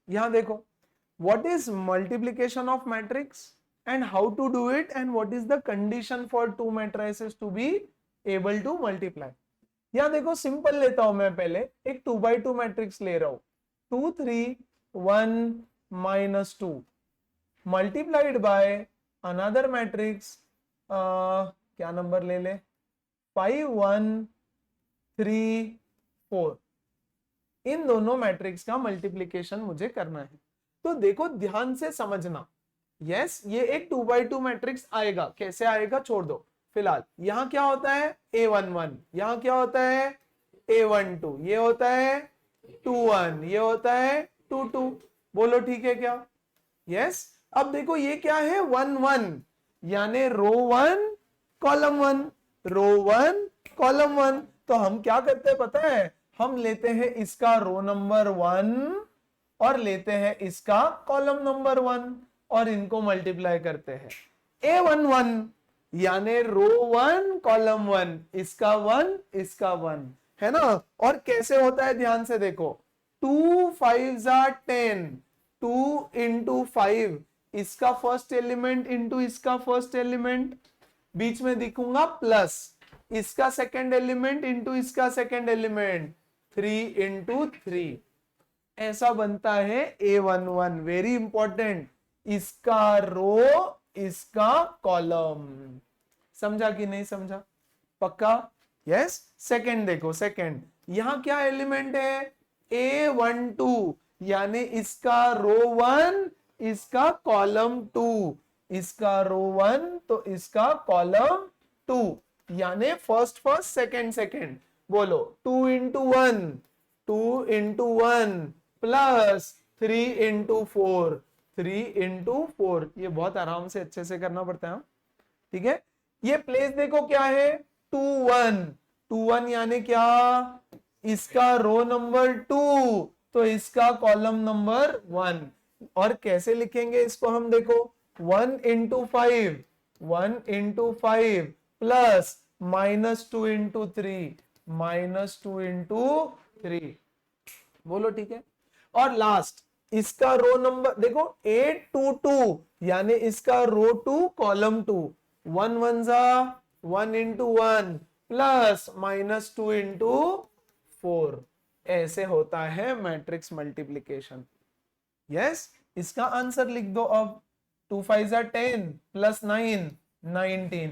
यहां देखो, what is multiplication of matrix and how to do it and what is the condition for two matrices to be able to multiply. यहां देखो simple लेता हूं मैं, पहले एक 2x2 मैट्रिक्स ले रहा हूं, 2 3 1 -2 मल्टीप्लाइड बाय अनदर मैट्रिक्स, क्या नंबर ले ले, 5 1 3 4। इन दोनों मैट्रिक्स का मल्टीप्लीकेशन मुझे करना है। तो देखो ध्यान से समझना, यस ये एक 2x2 मैट्रिक्स आएगा, कैसे आएगा छोड़ दो फिलहाल। यहां क्या होता है A11, यहां क्या होता है A12, ये होता है 21, ये होता है 22। बोलो ठीक है क्या? यस। अब देखो ये क्या है 1 1, यानी रो 1 कॉलम 1, रो 1 कॉलम 1। तो हम क्या करते हैं पता है, हम लेते हैं इसका रो नंबर 1 और लेते हैं इसका कॉलम नंबर 1 और इनको मल्टीप्लाई करते हैं। A11 यानी रो 1 कॉलम 1, इसका 1 इसका 1 है ना। और कैसे होता है ध्यान से देखो, 2 5 10, 2 इंटू 5, इसका फर्स्ट एलिमेंट इंटू इसका फर्स्ट एलिमेंट, बीच में दिखूंगा प्लस, इसका सेकंड एलिमेंट इंटू इसका सेकंड एलिमेंट, 3 इंटू 3, ऐसा बनता है A11। वेरी इंपॉर्टेंट, इसका रो इसका कॉलम। समझा कि नहीं समझा? पक्का? यस। सेकंड देखो, सेकंड यहां क्या एलिमेंट है A12, यानी इसका रो 1 इसका कॉलम 2, इसका रो 1 तो इसका कॉलम 2, यानी फर्स्ट फर्स्ट सेकंड सेकंड। बोलो 2 into 1, 2 into 1 plus 3 into 4, 3 into 4। ये बहुत आराम से अच्छे से करना पड़ता है, ठीक है। ये प्लेस देखो क्या है 2 1, 2 1 यानी क्या, इसका रो नंबर 2 तो इसका कॉलम नंबर 1। और कैसे लिखेंगे इसको हम देखो, 1 into 5, 1 into 5 plus -2 into 3, -2 into 3। बोलो ठीक है। और लास्ट इसका रो नंबर देखो 8 2 2, यानी इसका रो 2 कॉलम 2, 1 1 जा 1 इंटू 1 प्लस -2 इंटू 4। ऐसे होता है मैट्रिक्स मल्टीप्लीकेशन। यस, इसका आंसर लिख दो अब। 2 5 जा 10 प्लस 9 19,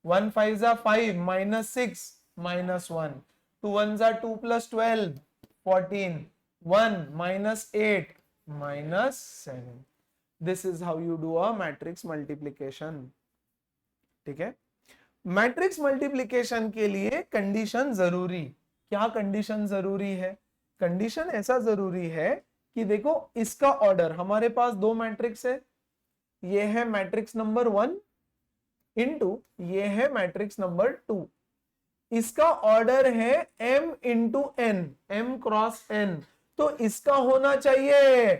1 5 जा 5 -6 -1, 2 1 जा 2 plus 12 14, 1 -8 -7। This is how you do a matrix multiplication. ठीक है। मैट्रिक्स मल्टीप्लीकेशन के लिए कंडीशन जरूरी, क्या कंडीशन जरूरी है? कंडीशन ऐसा जरूरी है कि देखो इसका ऑर्डर, हमारे पास दो मैट्रिक्स है, ये है मैट्रिक्स नंबर 1 इंटू ये है मैट्रिक्स नंबर 2। इसका ऑर्डर है m into n, m cross n, तो इसका होना चाहिए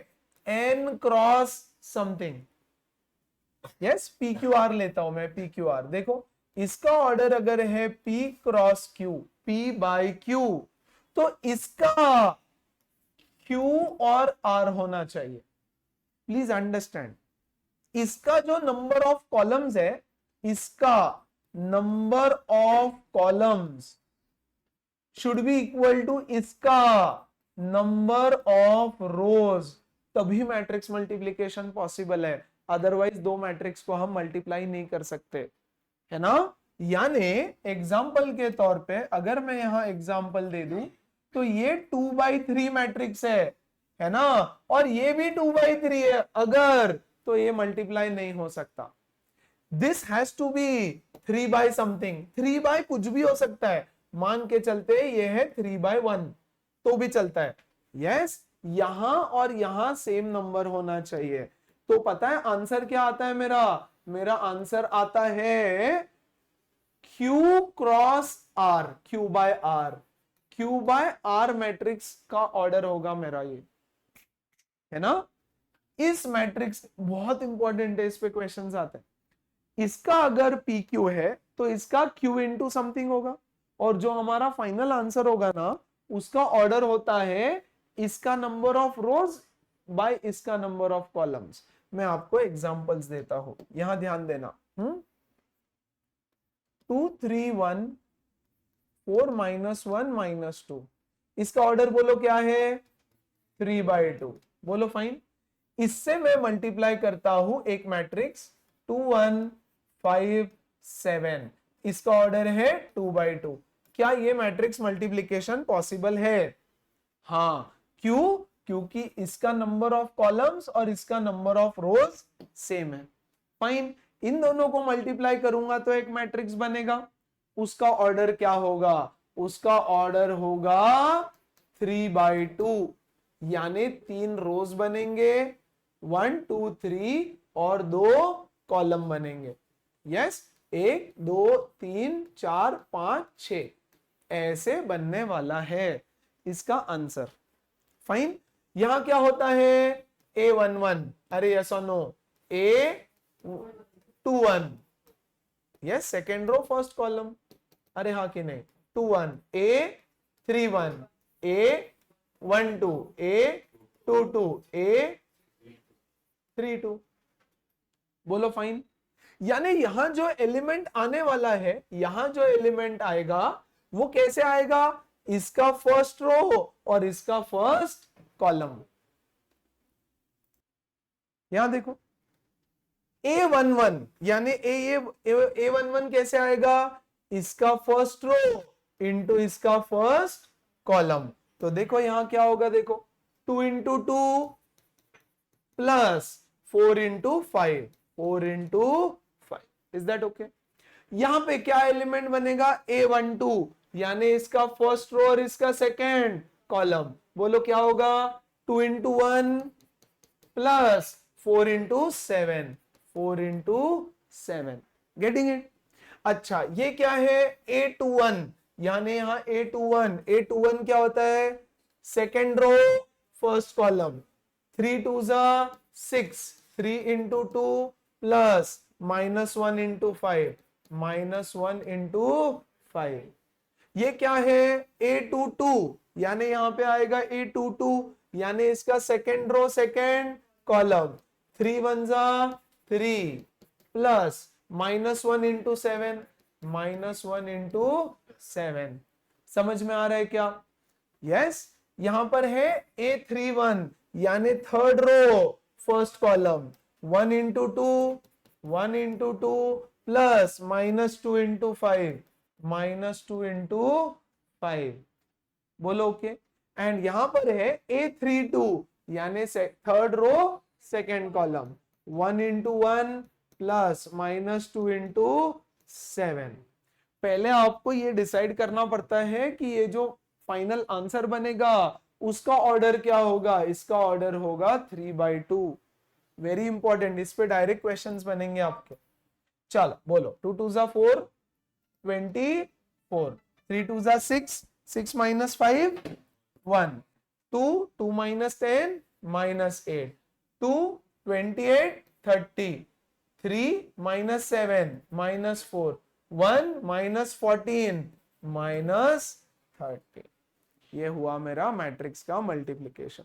n cross something. Yes, P Q R लेता हूं मैं, पी क्यू आर। देखो इसका ऑर्डर अगर है p cross q, p by q, तो इसका q और r होना चाहिए। प्लीज अंडरस्टैंड, इसका जो नंबर ऑफ कॉलम्स है, इसका number of columns should be equal to इसका नंबर ऑफ रोज, तभी मैट्रिक्स मल्टीप्लीकेशन पॉसिबल है। अदरवाइज दो मैट्रिक्स को हम मल्टीप्लाई नहीं कर सकते, है ना। यानी एग्जाम्पल के तौर पे अगर मैं यहां एग्जाम्पल दे दूं, तो ये 2/3 मैट्रिक्स है ना, और ये भी 2/3 है अगर, तो ये मल्टीप्लाई नहीं हो सकता। This has to be 3 by something, 3 by कुछ भी हो सकता है, मान के चलते ये है 3/1 तो भी चलता है। यस, यहां और यहां सेम नंबर होना चाहिए। तो पता है आंसर क्या आता है मेरा? मेरा आंसर आता है Q cross R, Q by R, Q by R matrix का ऑर्डर होगा मेरा ये, है ना। इस मैट्रिक्स बहुत इंपॉर्टेंट है, इस पे क्वेश्चंस आते हैं। इसका अगर PQ है तो इसका Q इंटू समथिंग होगा, और जो हमारा फाइनल आंसर होगा ना, उसका ऑर्डर होता है इसका नंबर ऑफ रोज बाय इसका नंबर ऑफ कॉलम्स। मैं आपको एग्जांपल्स देता हूं, यहां ध्यान देना। 2 3 1 4 -1 -2, इसका ऑर्डर बोलो क्या है, 3/2। बोलो फाइन। इससे मैं मल्टीप्लाई करता हूं एक मैट्रिक्स 2 1 5 7, इसका ऑर्डर है 2/2। क्या ये मैट्रिक्स मल्टीप्लीकेशन पॉसिबल है? हाँ। क्यों? क्योंकि इसका नंबर ऑफ कॉलम्स और इसका नंबर ऑफ रोज सेम है। फाइन। इन दोनों को मल्टीप्लाई करूंगा तो एक मैट्रिक्स बनेगा। उसका ऑर्डर क्या होगा? उसका ऑर्डर होगा 3/2, यानी 3 रोज बनेंगे, 1 2 3 और 2 कॉलम बनेंगे। यस, 1 2 3 4 5 6 ऐसे बनने वाला है इसका आंसर। फाइन। यहां क्या होता है, A11, अरे यस और no, A21, yes second row first column, अरे हाँ कि नहीं, 21, A31, A12, A22, A32। बोलो फाइन। यानी यहां जो एलिमेंट आने वाला है, यहां जो एलिमेंट आएगा वो कैसे आएगा, इसका फर्स्ट रो और इसका फर्स्ट कॉलम। यहां देखो A11, यानी A11 कैसे आएगा, इसका फर्स्ट रो इंटू इसका फर्स्ट कॉलम। तो देखो यहां क्या होगा, देखो 2 into 2 plus 4 into 5, 4 into 5, is that okay? यहां पे क्या एलिमेंट बनेगा, A12, यानी इसका फर्स्ट रो और इसका सेकेंड कॉलम। बोलो क्या होगा, 2 into 1 plus 4 into 7, 4 into 7। Getting it? अच्छा, ये क्या है, A21, यानी यहां A21 क्या होता है, second row first column, 3 2 6, 3 into 2 plus -1 into 5, -1 into 5। ये क्या है, A22, यानी यहां पे आएगा A22, यानी इसका second row second column, 3 1 3 plus -1 into 7, -1 into 7। समझ में आ रहा है क्या? यस। यहां पर है A31, यानी third row first column, 1 into 2, 1 into 2 plus -2 into 5, -2 into 5। बोलो ओके। एंड यहां पर है A32, यानी third row second column, 1 into 1 plus -2 into 7। पहले आपको ये डिसाइड करना पड़ता है कि ये जो फाइनल आंसर बनेगा उसका ऑर्डर क्या होगा, इसका ऑर्डर होगा 3/2। वेरी इंपॉर्टेंट, इस पे डायरेक्ट क्वेश्चंस बनेंगे आपके। चलो बोलो, 2 2 4 24, 3 2 6, 6 minus 5 1, 2 2 minus 10 -8, 2 28 30, 3 minus 7 -4, 1 minus 14 -30। ये हुआ मेरा मैट्रिक्स का multiplication.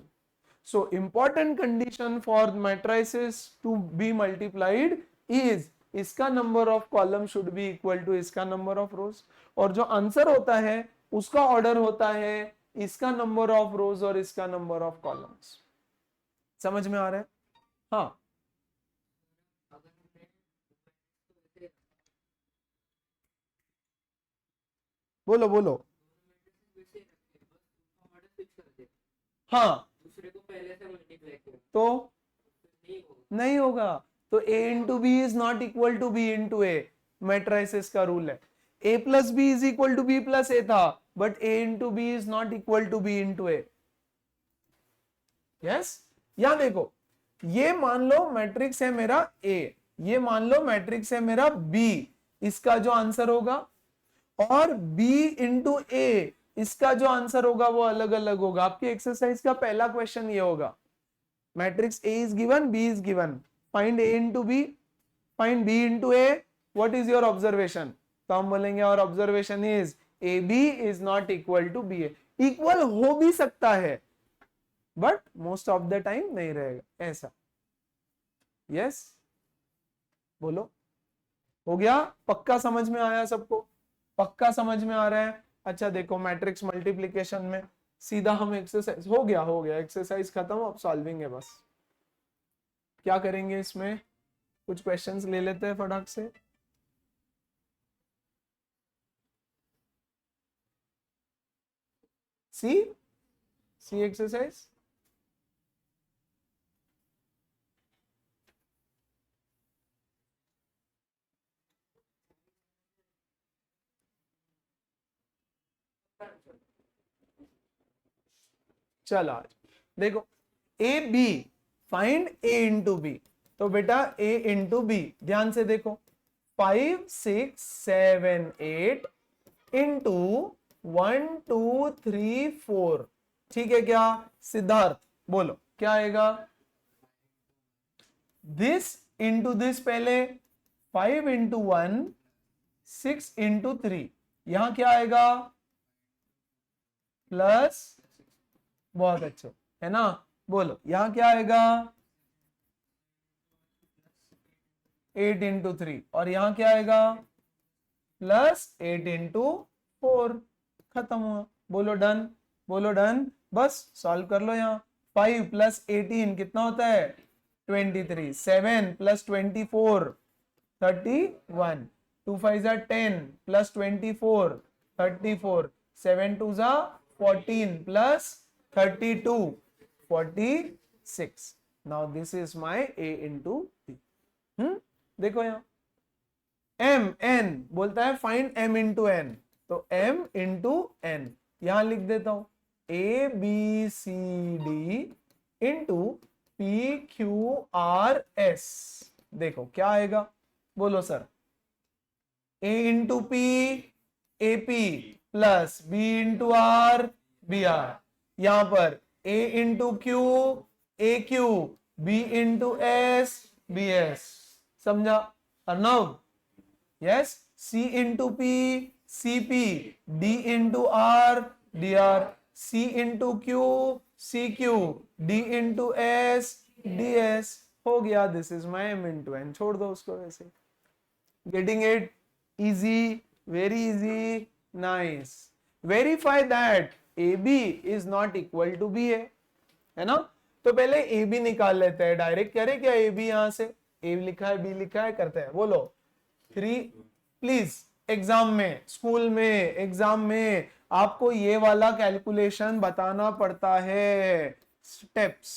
So important condition for matrices to be multiplied is इसका number of column should be equal to इसका नंबर ऑफ रोज, और जो आंसर होता है उसका ऑर्डर होता है इसका नंबर ऑफ रोज और इसका नंबर ऑफ कॉलम्स। समझ में आ रहा है? हाँ बोलो बोलो। हाँ दूसरे को पहले से मल्टीप्लाई किया तो नहीं होगा। तो a into b is not equal to b into a, matrices का रूल है। a plus b is equal to b plus a था, but a into b is not equal to b into a. Yes. यहां देखो, ये मान लो matrix है मेरा a, ये मान लो मैट्रिक्स है मेरा b, इसका जो आंसर होगा, और b इंटू ए, इसका जो आंसर होगा वो अलग अलग होगा। आपकी एक्सरसाइज का पहला क्वेश्चन ये होगा, matrix A is given, B is given, find A into B, find B into A, what is your observation? तो हम बोलेंगे और observation is AB is not equal to BA। Equal हो भी सकता है, but most of the time नहीं रहेगा ऐसा। यस बोलो, हो गया? पक्का समझ में आया सबको? पक्का समझ में आ रहा है? अच्छा देखो मैट्रिक्स मल्टीप्लिकेशन में सीधा हम एक्सरसाइज, हो गया एक्सरसाइज खत्म, अब सॉल्विंग है बस। क्या करेंगे इसमें? कुछ क्वेश्चंस ले लेते हैं फटाक से। सी एक्सरसाइज, चलो आज देखो A B, find A into B. तो बेटा ए इंटू बी, ध्यान से देखो 5 6 7 8 इंटू 1 2 3 4, ठीक है क्या? सिद्धार्थ बोलो क्या आएगा? दिस इंटू दिस पहले, 5 इंटू 1 6 इंटू 3, यहां क्या आएगा? प्लस, बहुत अच्छे है ना, बोलो यहां क्या आएगा? 8 इंटू 3, और यहां क्या आएगा? प्लस 8 इंटू 4, खत्म हुआ। बोलो डन, बोलो डन, बस सॉल्व कर लो। यहाँ 5 प्लस 18 कितना होता है? 23। 7 प्लस 24 31, 2 5 जा 10 प्लस 24 34, 7 2 जा 14 plus 32 46। Now this is my a into b। देखो यहाँ m n बोलता है फाइंड m इंटू n, तो m इंटू n यहां लिख देता हूं a b c d into p q r s। देखो क्या आएगा? बोलो sir. a into p a p plus b into r b r, यहां पर a into q a q b into s b s। समझा Arnav? yes, c into p cp, d into r dr, c into q cq, d into s ds। हो गया, this is my m into n। छोड़ दो उसको वैसे। Getting it? Easy, very easy, nice. Verify that ab is not equal to ba, है ना? तो पहले ab निकाल लेते हैं, डायरेक्ट करे क्या ab? यहां से a लिखा है b लिखा है, करते हैं। बोलो 3। प्लीज एग्जाम में, स्कूल में, एग्जाम में आपको ये वाला कैलकुलेशन बताना पड़ता है, स्टेप्स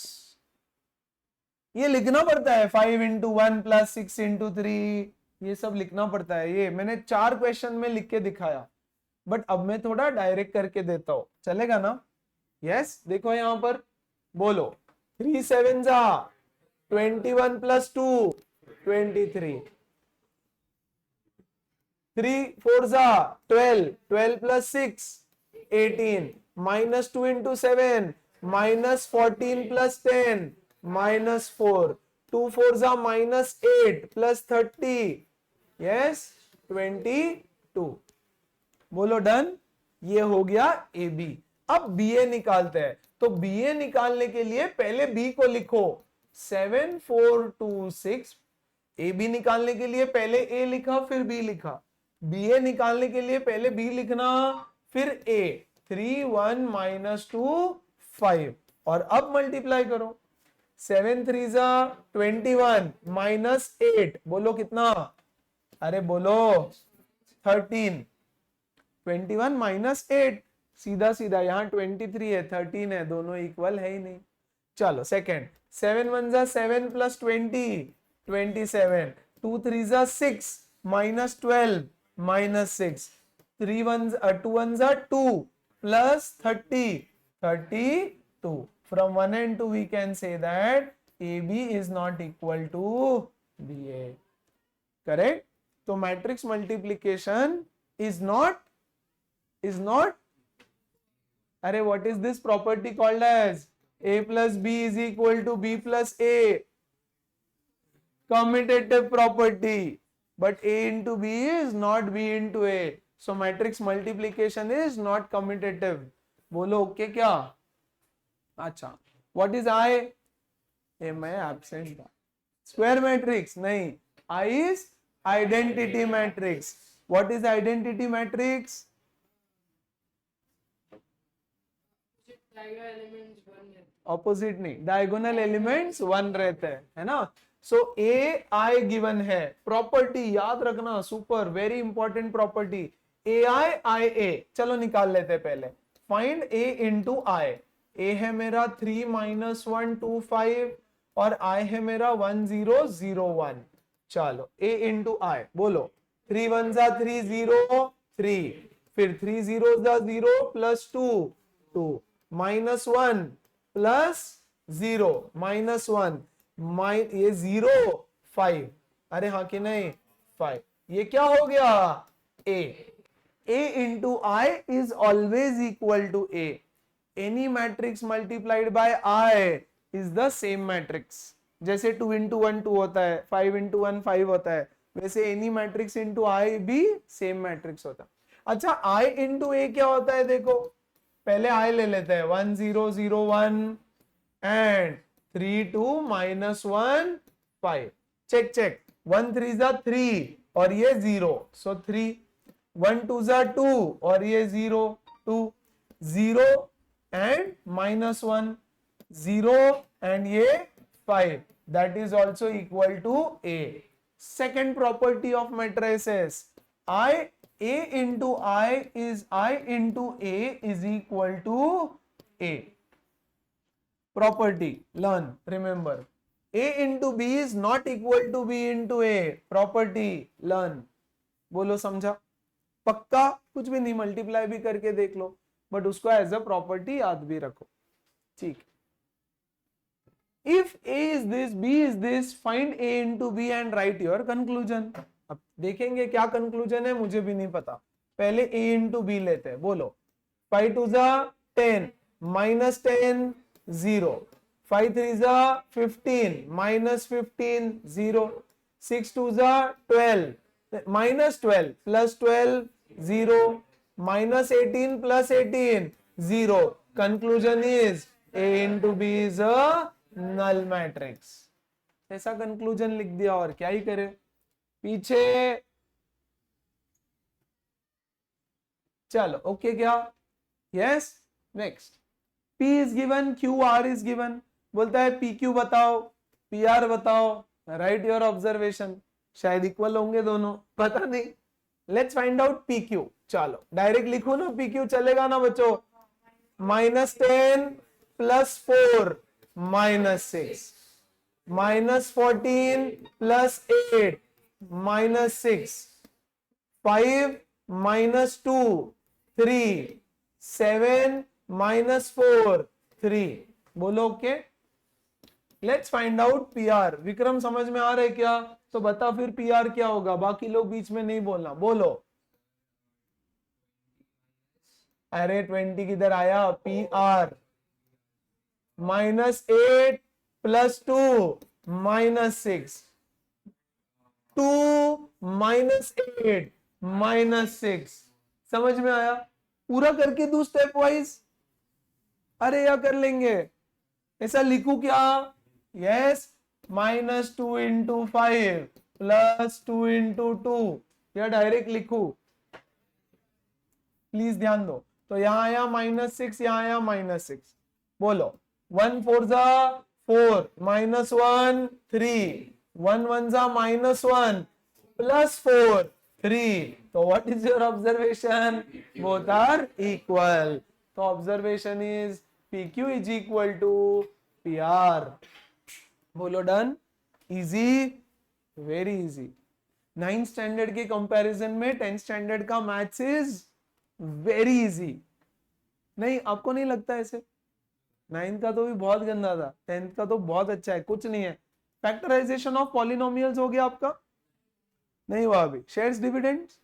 ये लिखना पड़ता है। 5 इंटू 1 प्लस 6 इंटू 3, ये सब लिखना पड़ता है। ये मैंने 4 क्वेश्चन में लिख के दिखाया, बट अब मैं थोड़ा डायरेक्ट करके देता हूं, चलेगा ना? यस देखो यहां पर, बोलो 3 7 जा 21 प्लस 2 23, 3 4 जा 12, 12 plus 6 18, minus 2 into 7 minus 14 plus 10 minus 4, 2 4 जा minus 8 plus 30, yes 22। बोलो डन, ये हो गया ए बी। अब बी ए निकालते हैं, तो बी ए निकालने के लिए पहले बी को लिखो 7 4 2 6। ए बी निकालने के लिए पहले ए लिखा फिर बी लिखा, बी ए निकालने के लिए पहले बी लिखना फिर ए। 3 1 minus 2 5, और अब मल्टीप्लाई करो 7 3 जा 21 minus 8, बोलो कितना? अरे बोलो 13। 21 minus 8, सीधा सीधा, यहाँ 23 है 13 है, दोनों इक्वल है ही नहीं। चलो सेकेंड, 7 1 जा 7 प्लस 20 27, 2 3 जा 6 minus 12 minus 6, 3 1 2 1 जा 2 plus 30 32। From 1 and 2 we can say that AB is not equal to BA, correct? तो मैट्रिक्स मल्टीप्लिकेशन is not, अरे what is this property called as? A plus B is equal to B plus A, commutative property, but A into B is not B into A, so matrix multiplication is not commutative। बोलो okay क्या? अच्छा what is I? ए मैं absent था. Square matrix नहीं, I is identity matrix. What is identity matrix? Opposite नहीं, diagonal elements 1 रहते हैं, है ना. सो ए आई गिवन है. प्रॉपर्टी याद रखना, super very important property. A I I ए. चलो निकाल लेते हैं पहले. फाइंड ए इंटू आई. ए है मेरा 3 माइनस 1 2 5 और आई है मेरा 1 0 0 1. चलो ए इंटू आई बोलो. 3 1 जा 3 0 3, फिर 3 0 जा 0 प्लस 2 2, माइनस 1 प्लस 0 माइनस 1 ये 0 5. अरे हाँ कि नहीं 5. ये क्या हो गया? a. a into I is always equal to a. Any matrix multiplied by I is the same matrix. जैसे 2 into 1 2 होता है, 5 into 1 5 होता है, वैसे any matrix into I भी same matrix होता है. अच्छा I into a क्या होता है? देखो पहले I ले लेते हैं. 1 0 0 1 and 3 2 minus 1 5. Check check. 1 3 जा 3 और ये 0, so 3. 1 2 जा 2 और ये 0 2. 0 and minus 1 0 and ये 5. That is also equal to a. Second property of matrices. A into I is I into A is equal to A. Property learn, remember. A into B is not equal to B into A. Property learn. बोलो समझा? पक्का? कुछ भी नहीं, multiply भी करके देख लो, but उसको एज अ प्रॉपर्टी याद भी रखो. ठीक. If A is this, B is this, find A into B and write your conclusion. अब देखेंगे क्या कंक्लूजन है, मुझे भी नहीं पता. पहले A into B लेते हैं. बोलो 5 2 जा 10 minus 10 0, 5 3 जा 15 minus 15 0, 6 2 जा 12 minus 12 plus 12 0, minus 18 plus 18 0. Conclusion is A into B is a null matrix. ऐसा कंक्लूजन लिख दिया और क्या ही करे. पीछे चलो ओके क्या? Yes. Next. P is given, Q R is given. बोलता है PQ बताओ, PR बताओ, राइट योर ऑब्जर्वेशन. शायद इक्वल होंगे दोनों, पता नहीं. Let's find out PQ. चलो डायरेक्ट लिखो ना, PQ चलेगा ना बच्चों? -10 प्लस 4 -6, -14 प्लस 8 -6, 5 -2 3, 7 -4 3. बोलो okay. Let's find out PR. Vikram समझ में आ रहा है क्या? तो बता फिर PR क्या होगा. बाकी लोग बीच में नहीं बोलना. बोलो. अरे 20 किधर आया? PR -8 plus 2 -6, 2 -8 -6. समझ में आया? पूरा करके दू स्टेप वाइज. अरे या कर लेंगे. ऐसा लिखू क्या? यस. -2 into 5 plus 2 into 2. या डायरेक्ट लिखू? प्लीज ध्यान दो. तो यहां आया -6, यहां आया -6. बोलो 1 4 जा 4 -1 3, 1 1 जा -1 प्लस 4 3. तो what is your observation? Both are equal. तो observation is PQ is equal to PR. बोलो done. Easy, very easy. 9th standard के कंपैरिजन में 10th स्टैंडर्ड का मैथ्स इज वेरी इजी. नहीं आपको नहीं लगता ऐसे? 9th का तो भी बहुत गंदा था, 10th का तो बहुत अच्छा है. कुछ नहीं है. फैक्टराइजेशन ऑफ पॉलिनोमियल्स हो गया आपका? नहीं हुआ अभी. शेयर्स डिविडेंड्स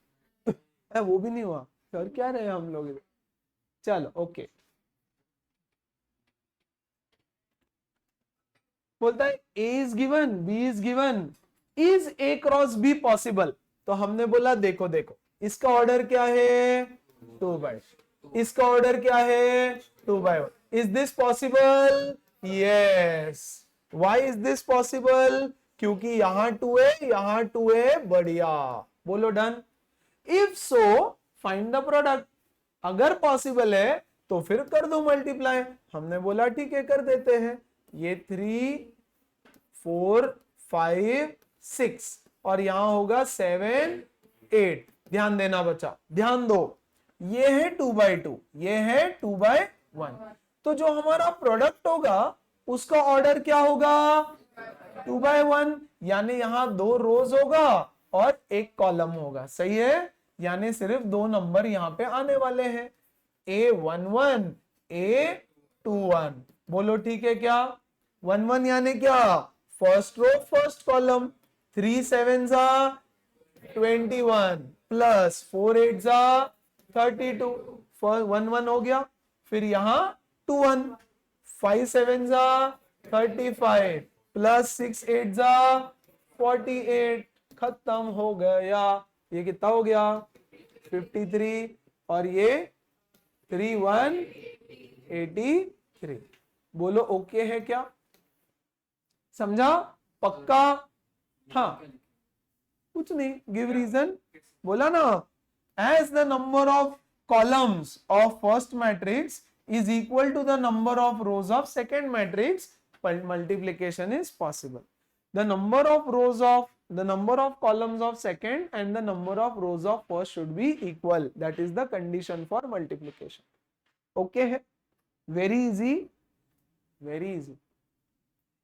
वो भी नहीं हुआ. कर क्या रहे हम लोग इधर. चलो ओके. बोलता है A is given, B is given, is A cross B possible. तो हमने बोला देखो देखो इसका ऑर्डर क्या है? 2 by. इसका ऑर्डर क्या है? 2 by 1. Is this possible? Yes, why is this possible? क्योंकि यहां 2 है, यहां 2 है, बढ़िया, बोलो done. If so find the product, अगर पॉसिबल है तो फिर कर दो मल्टीप्लाई। हमने बोला ठीक है कर देते हैं, ये 3 4 5 6 और यहां होगा 7 8। ध्यान देना बच्चा, ध्यान दो, ये है 2/2, ये है 2/1, तो जो हमारा प्रोडक्ट होगा उसका ऑर्डर क्या होगा? 2/1, यानी यहां 2 रोज होगा और 1 कॉलम होगा, सही है, यानी सिर्फ 2 नंबर यहां पे आने वाले हैं, A11 A21। बोलो ठीक है क्या? 11 यानी क्या? फर्स्ट रो फर्स्ट कॉलम, 3 7 जा 21 प्लस 4 8 जा 32, 11 हो गया। फिर यहां 21, 5 7 जा 35 प्लस 6 8 जा 48, खत्म हो गया। ये कितना हो गया? 53 और ये 3183। बोलो ओके है क्या? समझा? पक्का? हाँ, कुछ नहीं, गिव रीजन। बोला ना, as the number of columns of first matrix is equal to the number of rows of second matrix, multiplication is possible. The number of columns of second and the number of rows of first should be equal. That is the condition for multiplication. Okay है? Very easy, very easy.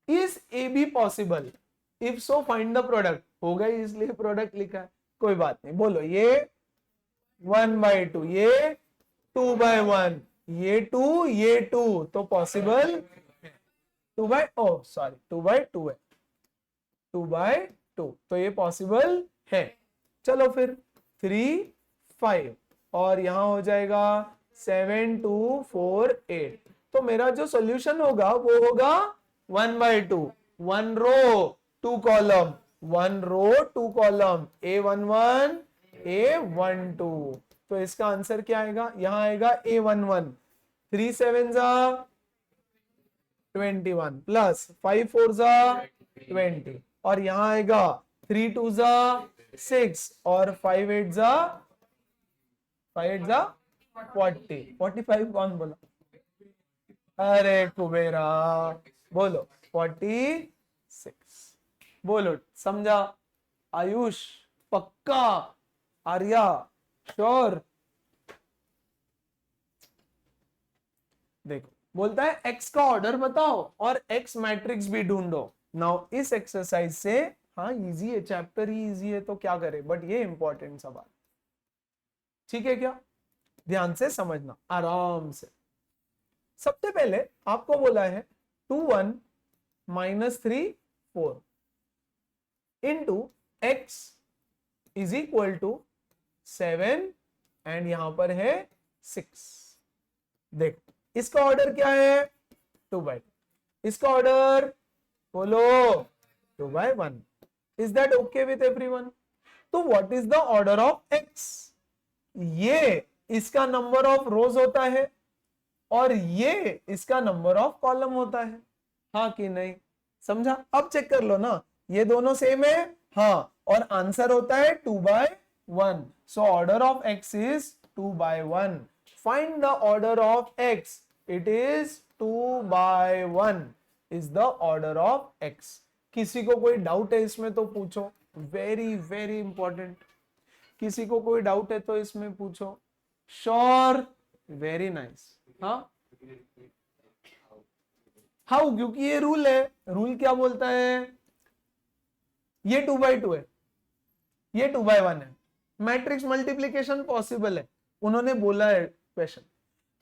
Is AB possible? If so, find the product. हो गई, इसलिए product लिखा है, कोई बात नहीं। बोलो, ये 1/2, ये 2/1, ये 2 तो पॉसिबल 2/2 है, 2/2 तो ये पॉसिबल है। चलो फिर 3 5 और यहां हो जाएगा 7 2 4 8। तो मेरा जो सॉल्यूशन होगा वो होगा 1/2, 1 रो 2 कॉलम, 1 रो 2 कॉलम, A11 A12। तो इसका आंसर क्या आएगा? यहां आएगा A11, 3 7 जा 21 प्लस 5 4 जा 20 और यहां आएगा 3 2 जा 6 और 5 8 जा 40। 45 कौन बोला? अरे कुबेरा, बोलो 46। बोलो, समझा? आयुष पक्का? आर्या श्योर? देखो, बोलता है एक्स का ऑर्डर बताओ और एक्स मैट्रिक्स भी ढूंढो। नाउ इस एक्सरसाइज से, हाँ इजी है, चैप्टर ही इजी है तो क्या करे, बट ये इंपॉर्टेंट सवाल, ठीक है क्या? ध्यान से समझना, आराम से। सबसे पहले आपको बोला है 2 1 -3 4 into x is equal to 7 and यहां पर है 6। देखो, इसका ऑर्डर क्या है? 2/2। इसका ऑर्डर बोलो 2/1। Is that okay with everyone? तो what is the order of x? ये इसका नंबर ऑफ रोज होता है और ये इसका नंबर ऑफ कॉलम होता है, हाँ कि नहीं? समझा? अब चेक कर लो ना, ये दोनों सेम है, हाँ, और आंसर होता है 2/1। So order of x is 2/1। Find the order of x, it is 2/1 is the order of x. किसी को कोई डाउट है इसमें तो पूछो, वेरी वेरी इंपॉर्टेंट। किसी को कोई डाउट है तो इसमें पूछो। श्योर? Very nice. हाँ, हाउ? क्योंकि ये रूल है। रूल क्या बोलता है? ये 2/2 है, ये 2/1 है, मैट्रिक्स मल्टीप्लीकेशन पॉसिबल है, उन्होंने बोला है क्वेश्चन।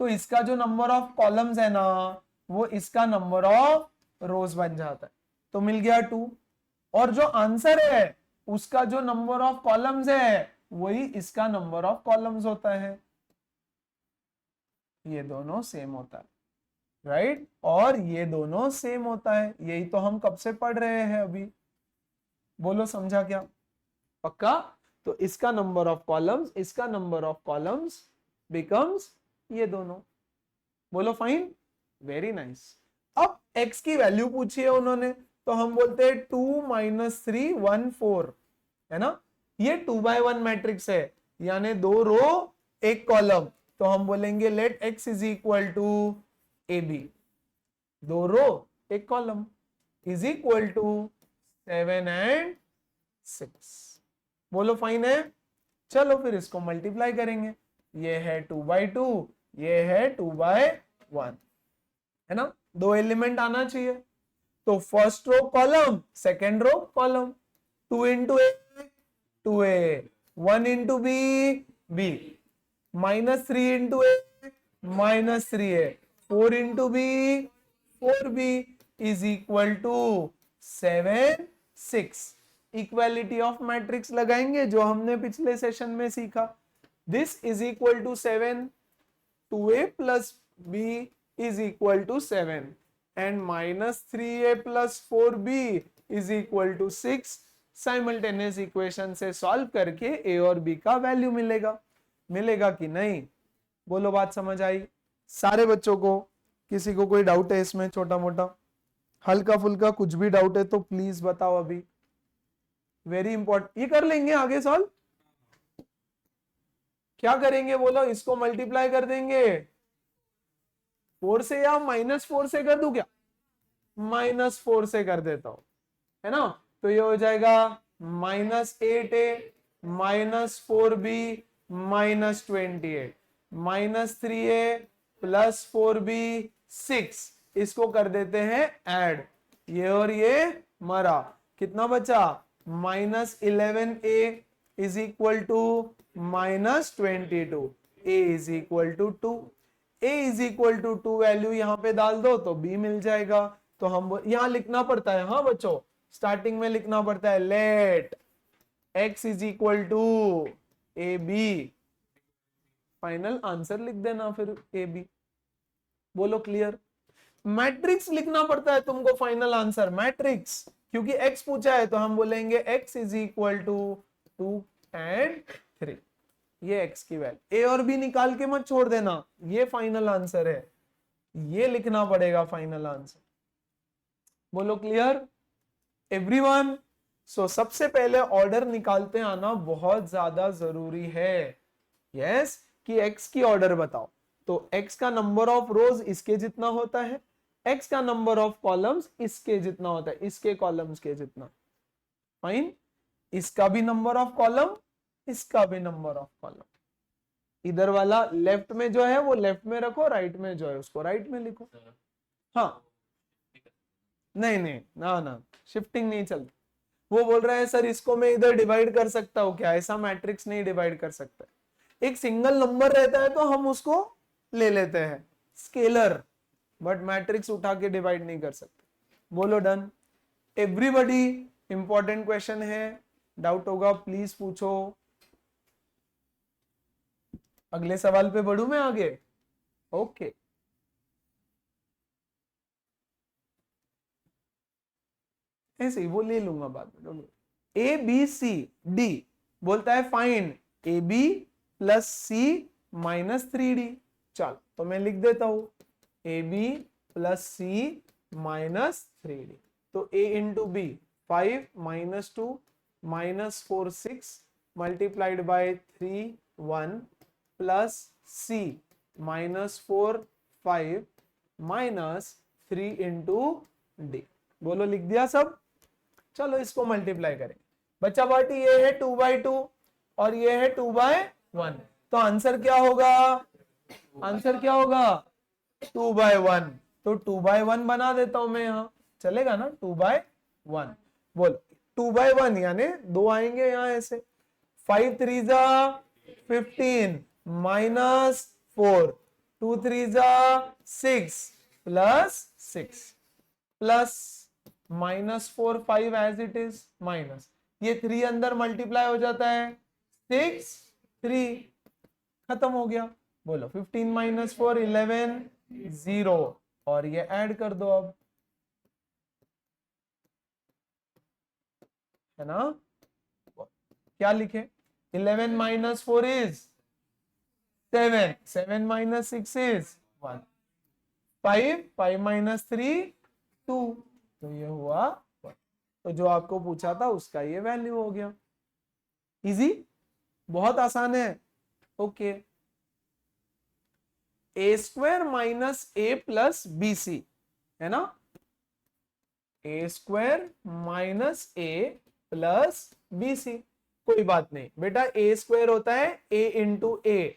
तो इसका जो नंबर ऑफ कॉलम्स है ना, वो इसका नंबर ऑफ रोज बन जाता है, तो मिल गया 2। और जो आंसर है उसका जो नंबर ऑफ कॉलम्स है वही इसका नंबर ऑफ कॉलम्स होता है। ये दोनों सेम होता है, राइट? और ये दोनों सेम होता है, यही तो हम कब से पढ़ रहे हैं अभी। बोलो, समझा क्या? पक्का? तो इसका नंबर ऑफ कॉलम्स, इसका नंबर ऑफ कॉलम्स बिकम्स ये दोनों। बोलो फाइन, वेरी नाइस। अब x की वैल्यू पूछी है उन्होंने, तो हम बोलते हैं 2 माइनस 3 1 4, है ना। ये 2x1 मैट्रिक्स है, यानी 2 रो 1 कॉलम, तो हम बोलेंगे let x is equal to A B, 2 row 1 column is equal to 7 and 6। बोलो फाइन है। चलो फिर इसको मल्टीप्लाई करेंगे, ये है 2x2, ये है 2x1, है ना। 2 एलिमेंट आना चाहिए, तो first row column, second row column, 2 into A 2a, 1 into B B, minus 3 into A minus 3a, 4 into B 4b is equal to 7 6। Equality of matrix लगाएंगे जो हमने पिछले सेशन में सीखा। This is equal to 7, 2a plus b is equal to 7 and minus 3a plus 4b is equal to 6। Simultaneous equation से solve करके a और b का वैल्यू मिलेगा कि नहीं? बोलो बात समझ आई सारे बच्चों को? किसी को कोई डाउट है इसमें? छोटा मोटा हल्का फुल्का कुछ भी डाउट है तो प्लीज बताओ अभी। वेरी इंपॉर्टेंट, ये कर लेंगे आगे सॉल्व। क्या करेंगे बोलो? इसको मल्टीप्लाई कर देंगे 4 से, या -4 से कर दूं क्या? -4 से कर देता हूं, है ना। तो ये हो जाएगा -8a -4b -28 -3a plus 4b 6। इसको कर देते हैं ऐड, ये और ये मरा, कितना बचा? -11a is equal to -22, a is equal to 2। a is equal to 2 value यहाँ पे डाल दो तो b मिल जाएगा। तो हम यहां लिखना पड़ता है, हाँ बच्चों, स्टार्टिंग में लिखना पड़ता है let x is equal to A B, final answer लिख देना फिर ए बी। बोलो क्लियर? मैट्रिक्स लिखना पड़ता है तुमको फाइनल आंसर, मैट्रिक्स, क्योंकि x पूछा है तो हम बोलेंगे x is equal to 2 and 3, ये x की वैल्यू। a और b निकाल के मत छोड़ देना, ये फाइनल आंसर है, ये लिखना पड़ेगा फाइनल आंसर। बोलो क्लियर एवरीवन? सो सबसे पहले ऑर्डर निकालते आना बहुत ज्यादा जरूरी है। यस, कि x की ऑर्डर बताओ, तो x का नंबर ऑफ रोज इसके जितना होता है, x का नंबर ऑफ कॉलम्स इसके जितना होता है, इसके कॉलम्स के जितना। फाइन, इसका भी नंबर ऑफ कॉलम, इसका भी नंबर ऑफ कॉलम। इधर वाला लेफ्ट में जो है वो लेफ्ट में रखो, राइट में जो है उसको राइट में लिखो। हाँ, नहीं नहीं ना, शिफ्टिंग नहीं चलती। वो बोल रहा है सर इसको मैं इधर डिवाइड कर सकता हूँ क्या? ऐसा मैट्रिक्स नहीं डिवाइड कर सकता। एक सिंगल नंबर रहता है तो हम उसको ले लेते हैं स्केलर, बट मैट्रिक्स उठा के डिवाइड नहीं कर सकते। बोलो डन एवरीबॉडी? इंपॉर्टेंट क्वेश्चन है, डाउट होगा प्लीज पूछो। अगले सवाल पे बढ़ू मैं आगे? ओके ऐसे ही वो ले लूंगा बाद में। ए बी सी डी बोलता है find A B plus C -3d। चल तो मैं लिख देता हूं A B plus C -3d। तो a into B 5 -2 -4 6 multiplied by 3 1 plus c -4 5 -3 into D. बोलो लिख दिया सब? चलो इसको मल्टीप्लाई करें। बच्चा बाटी ये है 2/2 और ये है 2/1, तो आंसर क्या होगा? आंसर क्या होगा? 2/1। तो 2/1 बना देता हूं मैं यहां, चलेगा ना? 2/1 बोल, 2/1 यानी 2 आएंगे यहां ऐसे। 5 3 जा 15 -4, 2 3 जा 6 plus 6 plus -4 5 as it is minus, ये 3 अंदर मल्टीप्लाई हो जाता है 6 3, खत्म हो गया। बोलो 15 -4 11 0, और ये ऐड कर दो अब, है ना। क्या लिखे? 11 - 4 इज 7, 7 - 6 इज 1, 5, 5 माइनस 3 2, तो ये हुआ 1। तो जो आपको पूछा था उसका ये वैल्यू हो गया। इजी, बहुत आसान है। ओके, ए स्क्वायर माइनस ए प्लस बी सी है ना, ए स्क्वायर माइनस ए प्लस बी सी। कोई बात नहीं बेटा, ए स्क्वायर होता है ए इंटू ए,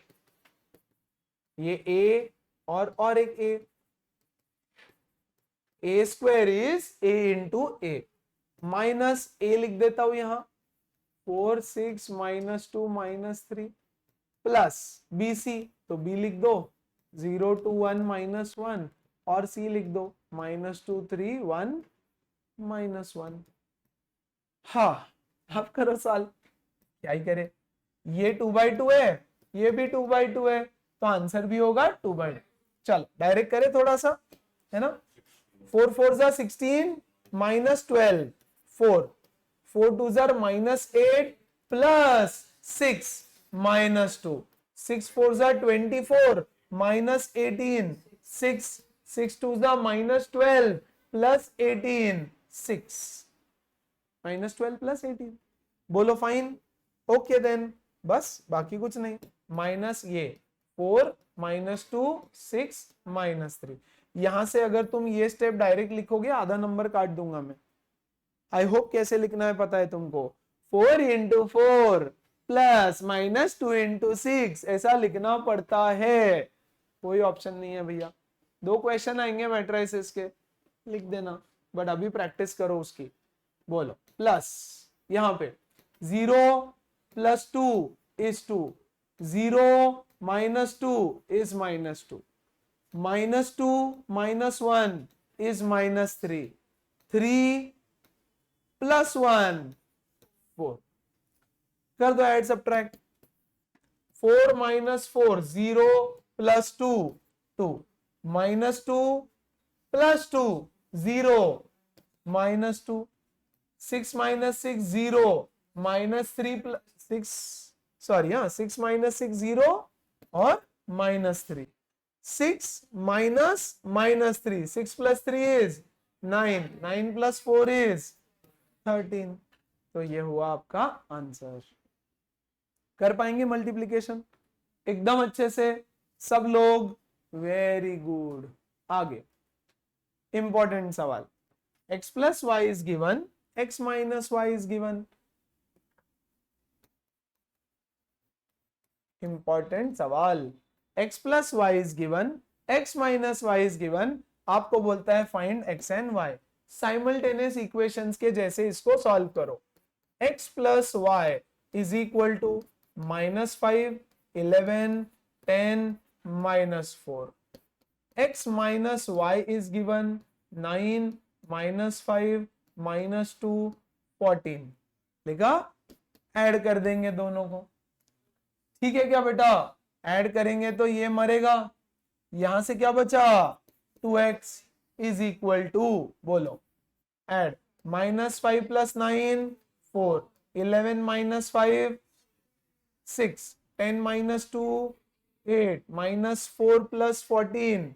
ये ए और एक a square is a into A, minus a लिख देता हूं यहां 4 6 minus 2 minus 3 plus b c, तो बी लिख दो 0 2 1 माइनस 1, और सी लिख दो माइनस 2 3 1 माइनस 1। हाँ, अब करो सॉल्व, क्या ही करे, ये 2/2 है, ये भी 2/2 है, तो आंसर भी होगा 2/2। चल डायरेक्ट करे थोड़ा सा, है ना। 4 4 जा 16 माइनस 12 4, 4 2 जा माइनस 8 प्लस 6 माइनस 2, 6 4 जा 24 माइनस 18 6, 6 2 जा माइनस 12 प्लस 18 6, माइनस 12 प्लस 18, बोलो फाइन। ओके देन, बस बाकी कुछ नहीं, माइनस ये 4 माइनस 2 6 माइनस 3। यहां से अगर तुम ये स्टेप डायरेक्ट लिखोगे आधा नंबर काट दूंगा मैं। आई होप कैसे लिखना है पता है तुमको, 4 इंटू 4 प्लस माइनस 2 इंटू 6, ऐसा लिखना पड़ता है, कोई ऑप्शन नहीं है भैया। 2 क्वेश्चन आएंगे मैट्रिसेस के, लिख देना, बट अभी प्रैक्टिस करो उसकी। बोलो प्लस, यहां पे 0 plus 2 is 2, 0 minus 2 is minus 2, minus 2 minus 1 is minus 3, 3 plus 1 4, कर दो add subtract, 4 minus 4 0 plus 2 2, minus 2 plus 2 0 minus 2, 6 minus 6 0 minus 3 plus 6, sorry हाँ 6 माइनस 6 0 और minus 3, 6 minus minus 3, 6 plus 3 is 9, 9 plus 4 is 13। तो ये हुआ आपका आंसर। कर पाएंगे मल्टीप्लीकेशन एकदम अच्छे से सब लोग, वेरी गुड। आगे इंपॉर्टेंट सवाल, x plus y is given, x minus y is given. Important सवाल, x plus y is given, x minus y is given, आपको बोलता है find x and y। Simultaneous equations के जैसे इसको सॉल्व करो। x plus y is equal to -5 11 10 -4, x minus y is given 9 -5 -2 14, लिखा, add कर देंगे दोनों को, ठीक है क्या बेटा, ऐड करेंगे तो ये मरेगा, यहां से क्या बचा 2x इज इक्वल टू, बोलो add, -5 plus 9 4, 11 minus 5 6, 10 minus 2 8, -4 plus 14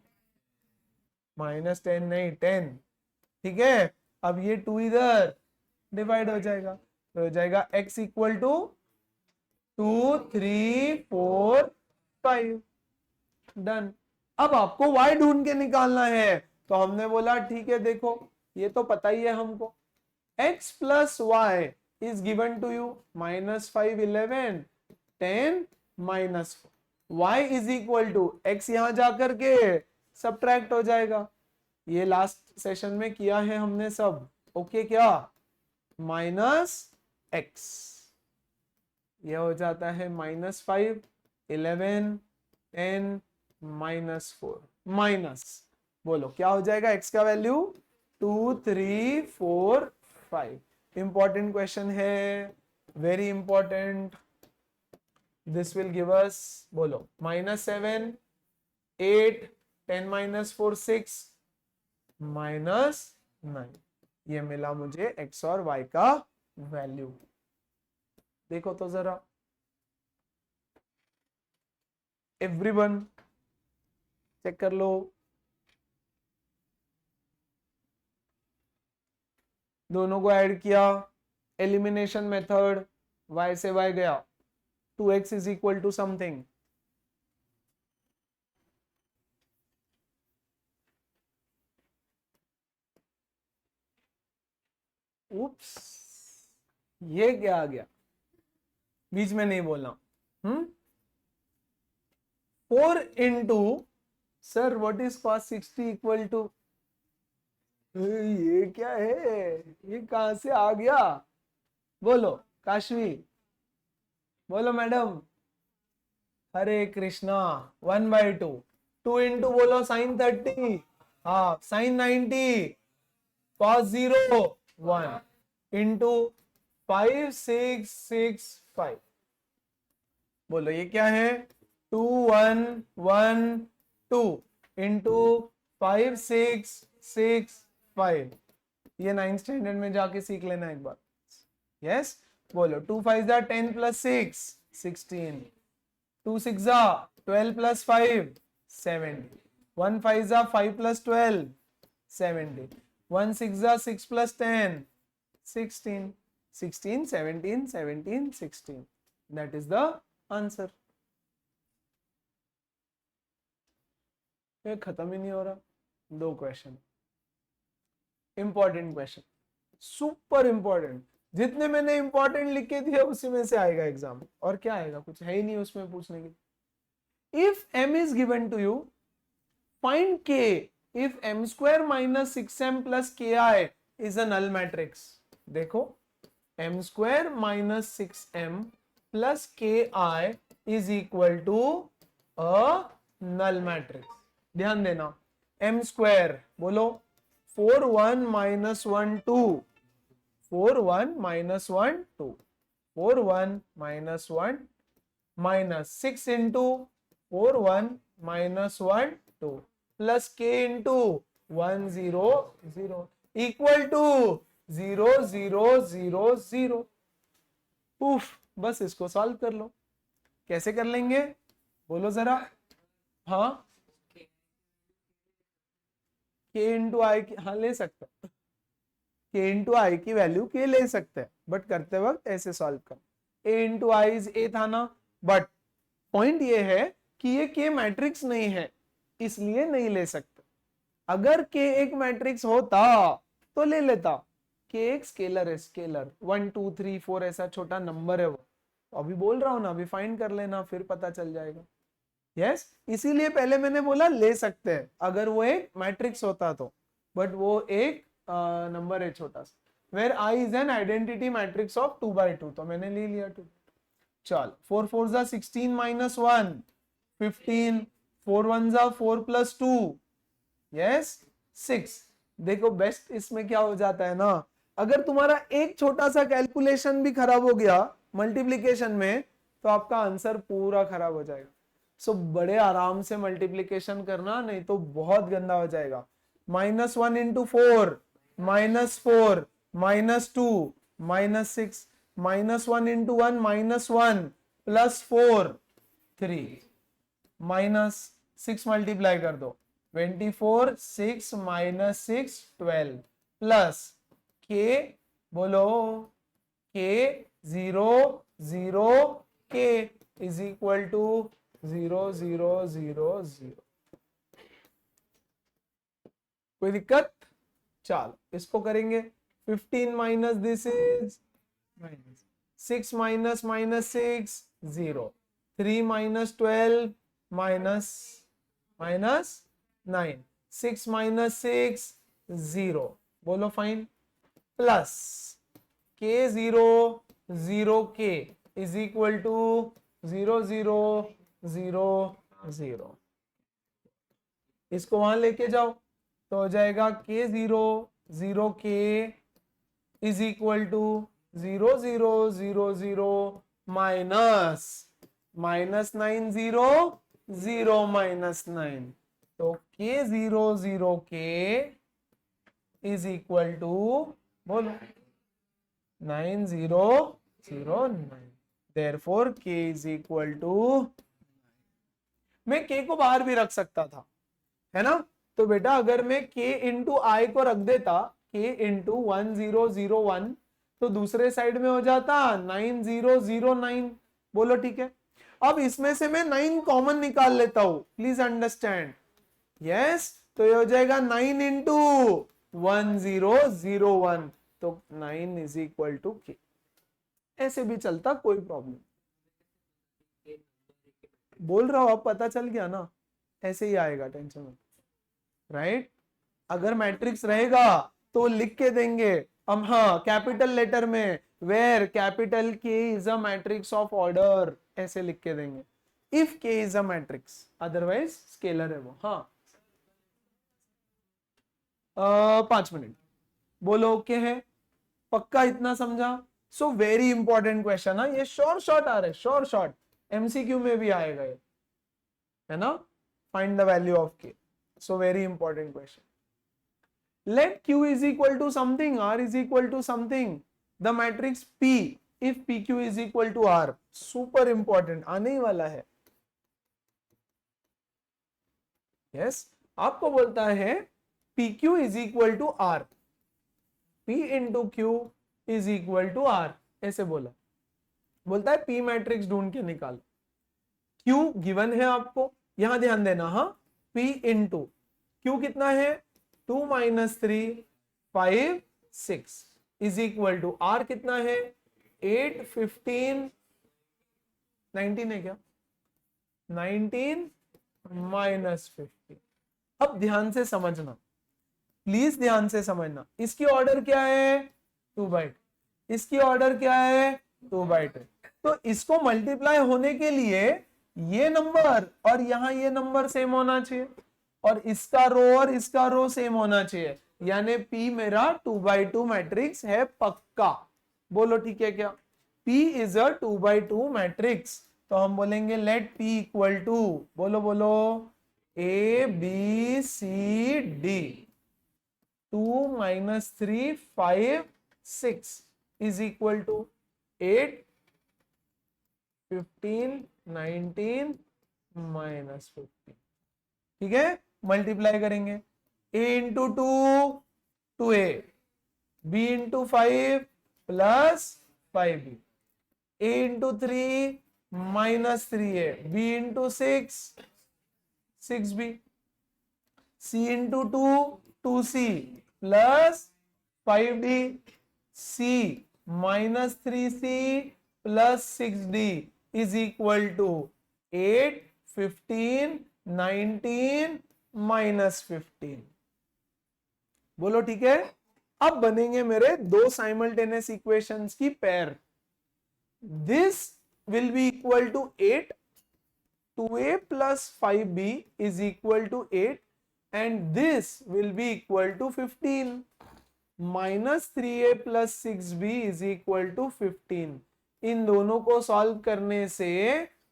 -10 नहीं 10, ठीक है। अब ये 2 इधर डिवाइड हो जाएगा, तो हो जाएगा x इक्वल टू 2 3 4 5, डन। अब आपको y ढूंढ के निकालना है, तो हमने बोला ठीक है, देखो ये तो पता ही है हमको, x plus y is given to you -5 11 10 -4, y is equal to x, यहां जाकर के सब्ट्रैक्ट हो जाएगा, ये लास्ट सेशन में किया है हमने सब, ओके क्या, -x, यह हो जाता है -5 11 10 -4, माइनस, बोलो क्या हो जाएगा x का वैल्यू 2 3 4 5। इंपॉर्टेंट क्वेश्चन है, very important, this will give us, बोलो -7 8 10 -4 6 -9, ये मिला मुझे x और y का वैल्यू। देखो तो जरा एवरीवन, चेक कर लो, दोनों को ऐड किया, एलिमिनेशन मेथड, y से y गया, 2x is equal to something, oops, ये क्या आ गया, बीच में नहीं बोलना। 4 into, sir what is cos 60 equal to, ये क्या है, ये कहां से आ गया, बोलो काशवी, बोलो मैडम, हरे कृष्णा, 1/2, 2 इंटू बोलो साइन 30, हाँ साइन 90, cos 0 1 इंटू 5 6 6 5, बोलो ये क्या है, 2 1 1 2 इंटू 5 6 6 5, ये 9th स्टैंडर्ड में जाके सीख लेना एक बार। यस, बोलो 2 5 10 plus 6 16, 2 6 12 plus 5 70, 1 5 5 plus 12 70, 1 6 6 plus 10 16, 16 17 17 16, that is the answer। ये खत्म ही नहीं हो रहा, 2 question, important question, super important, जितने मैंने इंपॉर्टेंट लिख के दिए उसी में से आएगा एग्जाम, और क्या आएगा, कुछ है ही नहीं उसमें पूछने की। If m is given to you, find k if m square minus 6m plus ki is a null matrix। देखो m square minus 6m plus ki is equal to a null matrix। ध्यान देना, m square बोलो 4 1 minus 1 2, 4 1 minus 1 2, 4 1 minus 1 minus 6 into 4 1 minus 1 2 plus k into 1 0 0 equal to 0 0 0 0। उफ, बस इसको solve कर लो, कैसे कर लेंगे बोलो जरा, हाँ k इंटू आई, हाँ ले सकते हैं, k इंटू आई की वैल्यू k ले सकते हैं, बट करते वक्त ऐसे सॉल्व कर, a into I is a था ना, बट पॉइंट ये है कि ये k मैट्रिक्स नहीं है, इसलिए नहीं ले सकते। अगर k एक मैट्रिक्स होता तो ले लेता, k एक स्केलर है, स्केलर 1 2 3 4 ऐसा छोटा नंबर है वो, अभी बोल रहा हूं ना, अभी फाइंड कर लेना फिर पता चल जाएगा। यस, इसीलिए पहले मैंने बोला ले सकते हैं अगर वो एक मैट्रिक्स होता तो, बट वो एक नंबर है छोटा सा, where I is an identity matrix of 2/2, तो मैंने ले लिया 2। चल 4 4 जा 16 minus 1 15, 4 1 जा 4 plus 2, यस 6। देखो बेस्ट इसमें क्या हो जाता है ना, अगर तुम्हारा एक छोटा सा कैलकुलेशन भी खराब हो गया मल्टीप्लिकेशन में तो आपका आंसर पूरा खराब हो जाएगा। सो बड़े आराम से मल्टीप्लिकेशन करना, नहीं तो बहुत गंदा हो जाएगा। -1 into 4 -4 -2 -6 -1 into 1 -1 +4 3 -6 मल्टीप्लाई कर दो 24 6 -6 12 प्लस k, बोलो k 0 0 k is equal to 0 0 0 0। कोई दिक्कत? चलो इसको करेंगे। 15 minus this is 6 minus -6 0, 3 minus 12 minus 9, 6 minus 6 0, बोलो fine, plus k 0 0 k is equal to 0 0 0 0। इसको वहां लेके जाओ तो हो जाएगा k 0 0 k is equal to 0 0 0 0 minus -9 0 0 -9, तो k 0 0 k is equal to, बोलो 9 0 0 9, therefore k is equal to, मैं k को बाहर भी रख सकता था, है ना, तो बेटा अगर मैं k इंटू आई को रख देता, k इंटू 1001, तो दूसरे साइड में हो जाता 9009। बोलो ठीक है। अब इसमें से मैं 9 कॉमन निकाल लेता हूं, प्लीज अंडरस्टैंड। यस, तो ये हो जाएगा 9 इंटू 1001, तो 9 इज इक्वल टू k। ऐसे भी चलता, कोई प्रॉब्लम। बोल रहा हूं, अब पता चल गया ना, ऐसे ही आएगा, टेंशन मत, राइट। अगर मैट्रिक्स रहेगा तो लिख के देंगे हम, हाँ, कैपिटल लेटर में, वेयर कैपिटल के is a matrix of order, ऐसे लिख के देंगे। इफ के is a matrix, otherwise scalar है वो। हाँ, 5 मिनट बोलो, ओके है, पक्का इतना समझा। सो वेरी इंपॉर्टेंट क्वेश्चन है ये, शॉर्ट आ रहे, शॉर्ट एमसीक्यू में भी आएगा ये, है ना। फाइंड द वैल्यू ऑफ के, so very important question. Let Q is equal to something, R is equal to something, the matrix P, if PQ is equal to R, super important, आने ही वाला है। yes, आपको बोलता है PQ is equal to R, P into Q is equal to R, ऐसे बोलता है P matrix ढूंढ के निकालो। Q गिवन है आपको, यहां ध्यान देना, हाँ, P into Q कितना है, 2 - 3 5 6 इज इक्वल टू R कितना है, 8 15 19 है क्या, 19 - 15। अब ध्यान से समझना, प्लीज ध्यान से समझना, इसकी ऑर्डर क्या है, 2/2, इसकी ऑर्डर क्या है, 2/2। तो इसको मल्टीप्लाई होने के लिए ये नंबर और यहां ये नंबर सेम होना चाहिए, और इसका रो और इसका रो सेम होना चाहिए, यानी P मेरा 2/2 मैट्रिक्स है पक्का। बोलो ठीक है क्या, P इज अ 2/2 मैट्रिक्स। तो हम बोलेंगे लेट P इक्वल टू, बोलो A B C D, 2 - 3 5 6 is equal to 8 15 19 -15। ठीक है, मल्टीप्लाई करेंगे, A into 2 2A, B into 5 plus 5B, A into 3 -3A, B into 6 6B, C into 2 2C plus 5D, C -3C plus 6D is equal to 8 15 19 -15। बोलो ठीक है। अब बनेंगे मेरे दो साइमल्टेनियस इक्वेशंस की pair. This will be equal to 8, 2A plus 5B is equal to 8, and this will be equal to 15, minus 3A plus 6B is equal to 15। इन दोनों को सॉल्व करने से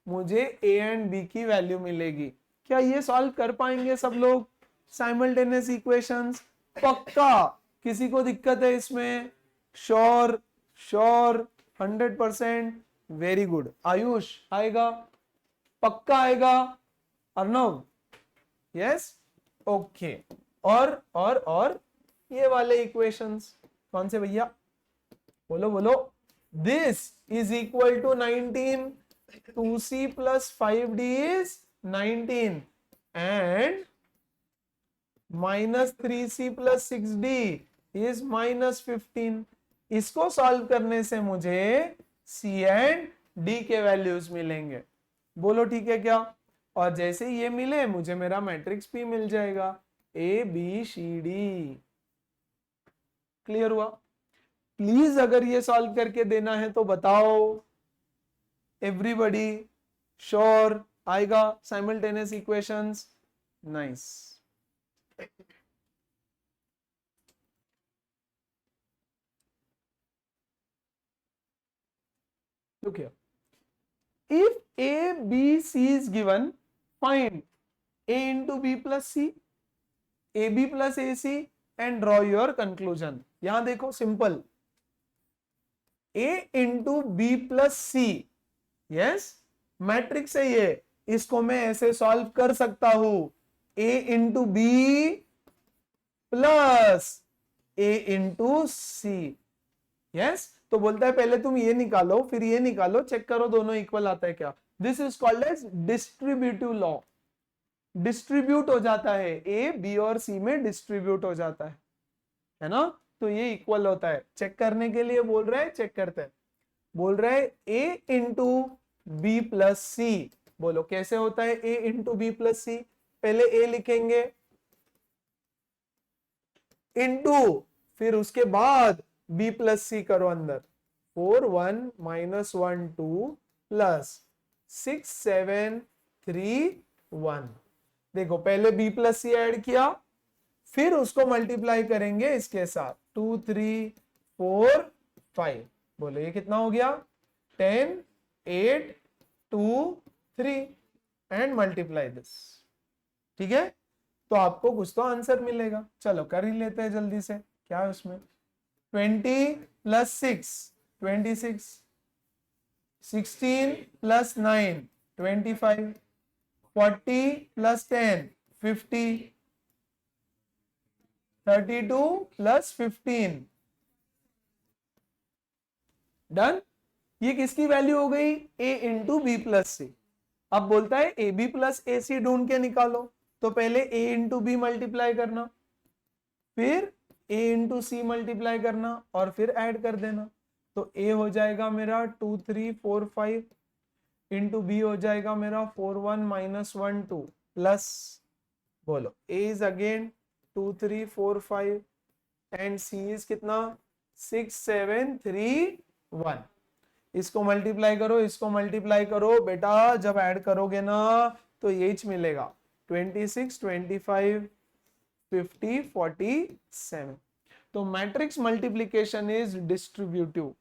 मुझे A एंड B की value मिलेगी। क्या ये सॉल्व कर पाएंगे सब लोग साइमल्टेनियस इक्वेशंस? पक्का? किसी को दिक्कत है इसमें? Sure? Sure 100%? Very good. Ayush आएगा? पक्का आएगा? अर्नव? Yes, okay. और ये वाले इक्वेशंस कौन से भैया? बोलो बोलो। This is equal to 19, 2C plus 5D is 19 and minus 3C plus 6D is minus 15। इसको सॉल्व करने से मुझे C एंड D के वैल्यूज मिलेंगे। बोलो ठीक है क्या? और जैसे ये मिले मुझे मेरा मैट्रिक्स P मिल जाएगा, ABCD। क्लियर हुआ? प्लीज अगर ये सॉल्व करके देना है तो बताओ। Everybody sure? आएगा simultaneous equations? Nice. Look here. If A, B, C is given, find A into B plus C, AB plus AC and draw your conclusion। यहां देखो simple, A into B plus C, yes, matrix है ये, इसको मैं ऐसे solve कर सकता हूं, A into B plus A into C. Yes, तो बोलता है पहले तुम ये निकालो फिर ये निकालो, चेक करो दोनों इक्वल आता है क्या। This is called as distributive law. Distribute हो जाता है, ए बी और सी में डिस्ट्रीब्यूट हो जाता है ना, तो ये इक्वल होता है। चेक करने के लिए बोल रहा है, चेक करते हैं। बोल रहा है ए इंटू बी प्लस सी। बोलो कैसे होता है ए इंटू बी प्लस सी। पहले ए लिखेंगे इंटू, फिर उसके बाद बी प्लस सी करो अंदर। 4 1 माइनस 1 2 प्लस 6 7 3 1। देखो पहले बी प्लस सी ऐड किया, फिर उसको मल्टीप्लाई करेंगे इसके साथ 2 3 4 5। बोलो ये कितना हो गया 10 8 2 3 एंड मल्टीप्लाई दिस। ठीक है, तो आपको कुछ तो आंसर मिलेगा। चलो कर ही लेते हैं जल्दी से, क्या है उसमें। 20 plus 6 26, 16 plus 9 25, 40 plus 10 50, 32 plus 15। Done. ये किसकी वैल्यू हो गई a इंटू बी प्लस सी। अब बोलता है ए बी प्लस ए सी ढूंढ के निकालो, तो पहले a इंटू बी मल्टीप्लाई करना, फिर a इंटू सी मल्टीप्लाई करना और फिर ऐड कर देना। तो a हो जाएगा मेरा 2 3 4 5 इंटू बी हो जाएगा मेरा 4 1 माइनस 1 2 प्लस, बोलो a is again 2 3 4 5 and c is कितना 6 7 3 1। इसको मल्टीप्लाई करो, इसको मल्टीप्लाई करो बेटा, जब ऐड करोगे ना तो यही मिलेगा 26 25 50 47। तो matrix multiplication is distributive.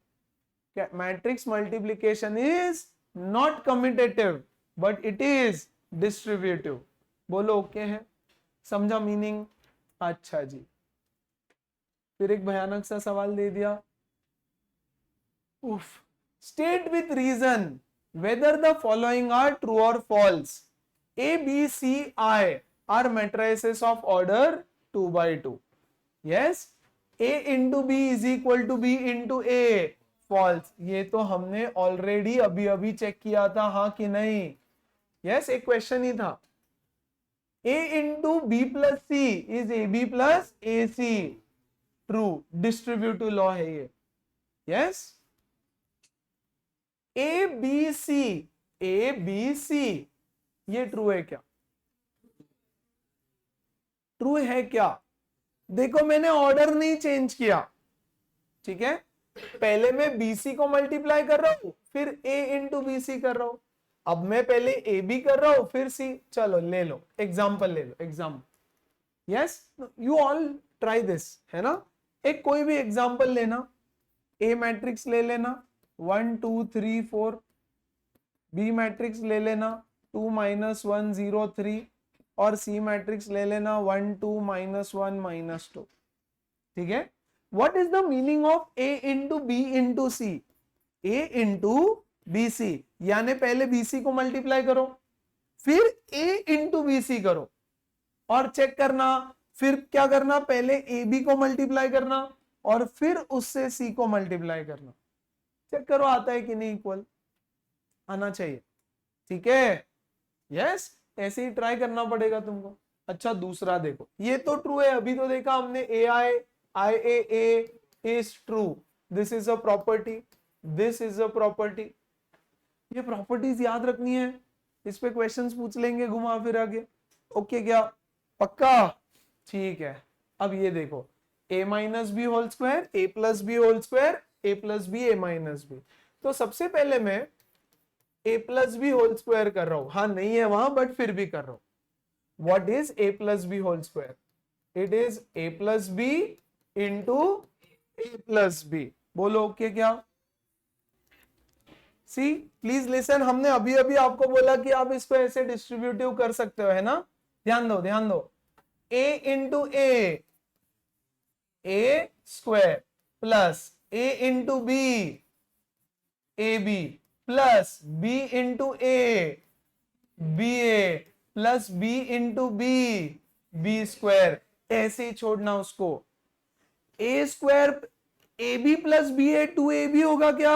Matrix multiplication is not commutative but it is distributive. बोलो ओके है, समझा मीनिंग। अच्छा जी, फिर एक भयानक सा सवाल दे दिया। उफ। State with reason whether the following are true or false. A, B, C, I are matrices of order 2 by 2. Yes, A into B is equal to B into A. False. ये तो हमने ऑलरेडी अभी अभी check किया था, हाँ कि नहीं। यस, एक क्वेश्चन ही था। A into B plus C is AB plus AC. True, distributive law है ये। Yes, A B C, A B C, ये ट्रू है क्या? ट्रू है क्या? देखो मैंने ऑर्डर नहीं चेंज किया, ठीक है। पहले मैं बीसी को मल्टीप्लाई कर रहा हूं, फिर ए इंटू बी सी कर रहा हूं। अब मैं पहले ए बी कर रहा हूं फिर सी। चलो ले लो एग्जाम्पल, ले लो example. Yes, you all try this, है ना। एक कोई भी एग्जाम्पल लेना, ए मैट्रिक्स ले लेना 1 2 3 4, बी मैट्रिक्स ले लेना 2 माइनस 1 0 3, और सी मैट्रिक्स ले लेना 1 2 माइनस 1 माइनस 2। ठीक है, what is the meaning of A into B into C? A into B C, यानी पहले बी सी को मल्टीप्लाई करो, फिर ए इंटू बी सी करो और चेक करना, फिर क्या करना, पहले ए बी को मल्टीप्लाई करना और फिर उससे सी को मल्टीप्लाई करना। चेक करो आता है कि नहीं, इक्वल आना चाहिए। ठीक है, यस, ऐसे ही ट्राई करना पड़ेगा तुमको। अच्छा दूसरा देखो, ये तो ट्रू है, अभी तो देखा हमने a I I a is true, this is a property, this is a property. ये प्रॉपर्टीज याद रखनी है, इस पे क्वेश्चंस पूछ लेंगे घुमा फिरा के। ओके क्या, पक्का? ठीक है, अब ये देखो a minus B whole square, A plus B whole square, A plus B A minus B. तो सबसे पहले मैं a plus B whole square कर रहा हूं, हाँ नहीं है वहां बट फिर भी कर रहा हूं। What is a plus B whole square? It is a plus B into A plus B. बोलो ओके क्या? सी प्लीज लिसन, हमने अभी अभी आपको बोला कि आप इसको ऐसे डिस्ट्रीब्यूटिव कर सकते हो, है ना। ध्यान दो ध्यान दो, a into A square plus a into b a B plus b into a b a plus b into B b square. ऐसे ही छोड़ना उसको। A square a B plus B a 2ab होगा क्या?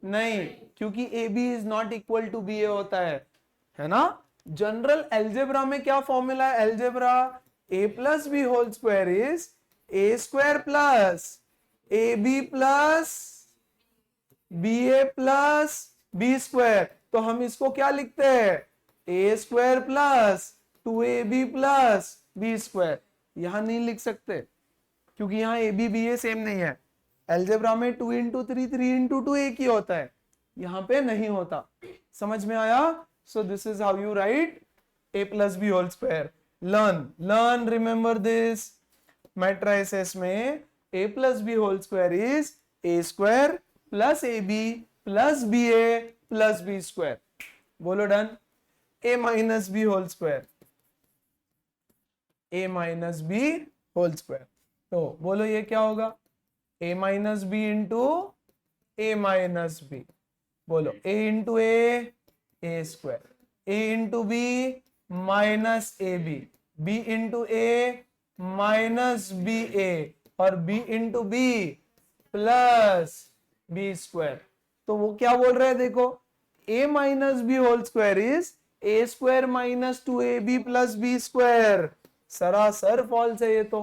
नहीं, क्योंकि a B is not equal to B a होता है ना। जनरल एल्जेब्रा में क्या फॉर्मूला है? Algebra a plus B whole square is a square plus a B plus B a plus B square. तो हम इसको क्या लिखते हैं? A square plus 2ab plus B square. यहां नहीं लिख सकते क्योंकि यहां a B B a same नहीं है। एल्जेब्रा में 2 इंटू 3 3 इंटू 2 एक ही होता है, यहां पे नहीं होता। समझ में आया? So this is how you write a plus B whole square. Learn remember this. Matrices में a plus B whole square is a square plus a B plus B a plus B square. बोलो done. a minus B whole square, a minus B whole square. तो बोलो ये क्या होगा? a minus b into A minus b. बोलो a into A square, a into B minus A B, b into A minus b a और b into b plus B square. तो वो क्या बोल रहे हैं देखो, a minus B whole square is a square minus 2ab plus B square. सरासर false है ये तो,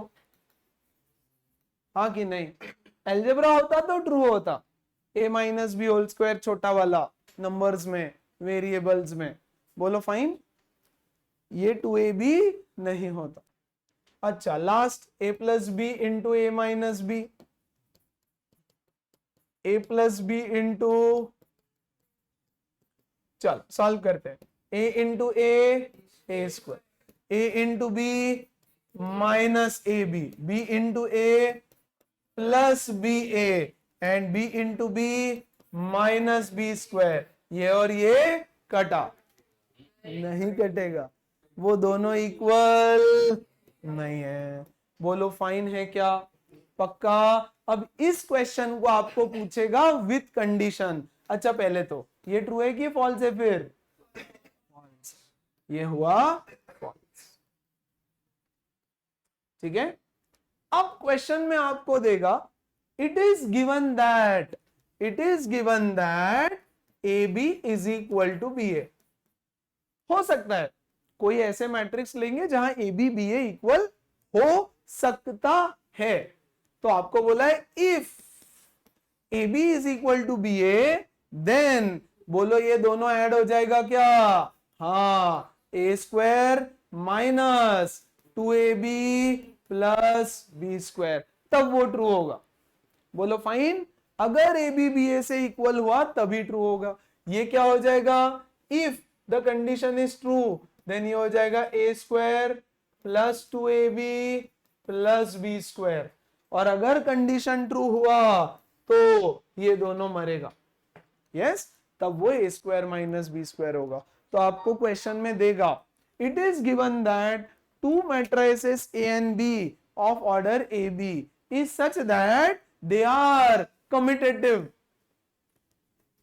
हाँ कि नहीं? एल्जेब्रा होता तो ट्रू होता। a minus B whole square छोटा वाला नंबर्स में, वेरिएबल्स में। बोलो फाइन। ये 2ab नहीं होता। अच्छा last a plus B into A minus B, a plus B into, चल सॉल्व करते हैं। a into A square, a into B minus A B, b into A plus B A and b into B minus B square. ये और ये कटा, नहीं कटेगा, वो दोनों इक्वल नहीं है। बोलो फाइन है क्या? पक्का? अब इस क्वेश्चन को आपको पूछेगा विथ कंडीशन। अच्छा पहले तो ये ट्रू है कि फॉल्स है? फिर false। ये हुआ फॉल्स, ठीक है। अब क्वेश्चन में आपको देगा it is given that A B is equal to B A. हो सकता है कोई ऐसे मैट्रिक्स लेंगे जहां A B B A equal हो सकता है। तो आपको बोला है if A B is equal to B A then, बोलो ये दोनों ऐड हो जाएगा क्या? हाँ, A square minus 2ab plus B square, तब वो ट्रू होगा। बोलो फाइन। अगर ए बी बी ए से इक्वल हुआ तभी ट्रू होगा। ये क्या हो जाएगा? If the condition is true then ये हो जाएगा A square plus 2ab plus B square. और अगर कंडीशन ट्रू हुआ तो ये दोनों मरेगा, यस, तब वो A square minus B square होगा। तो आपको क्वेश्चन में देगा it is given that two matrices A and B of order A B is such that they are commutative,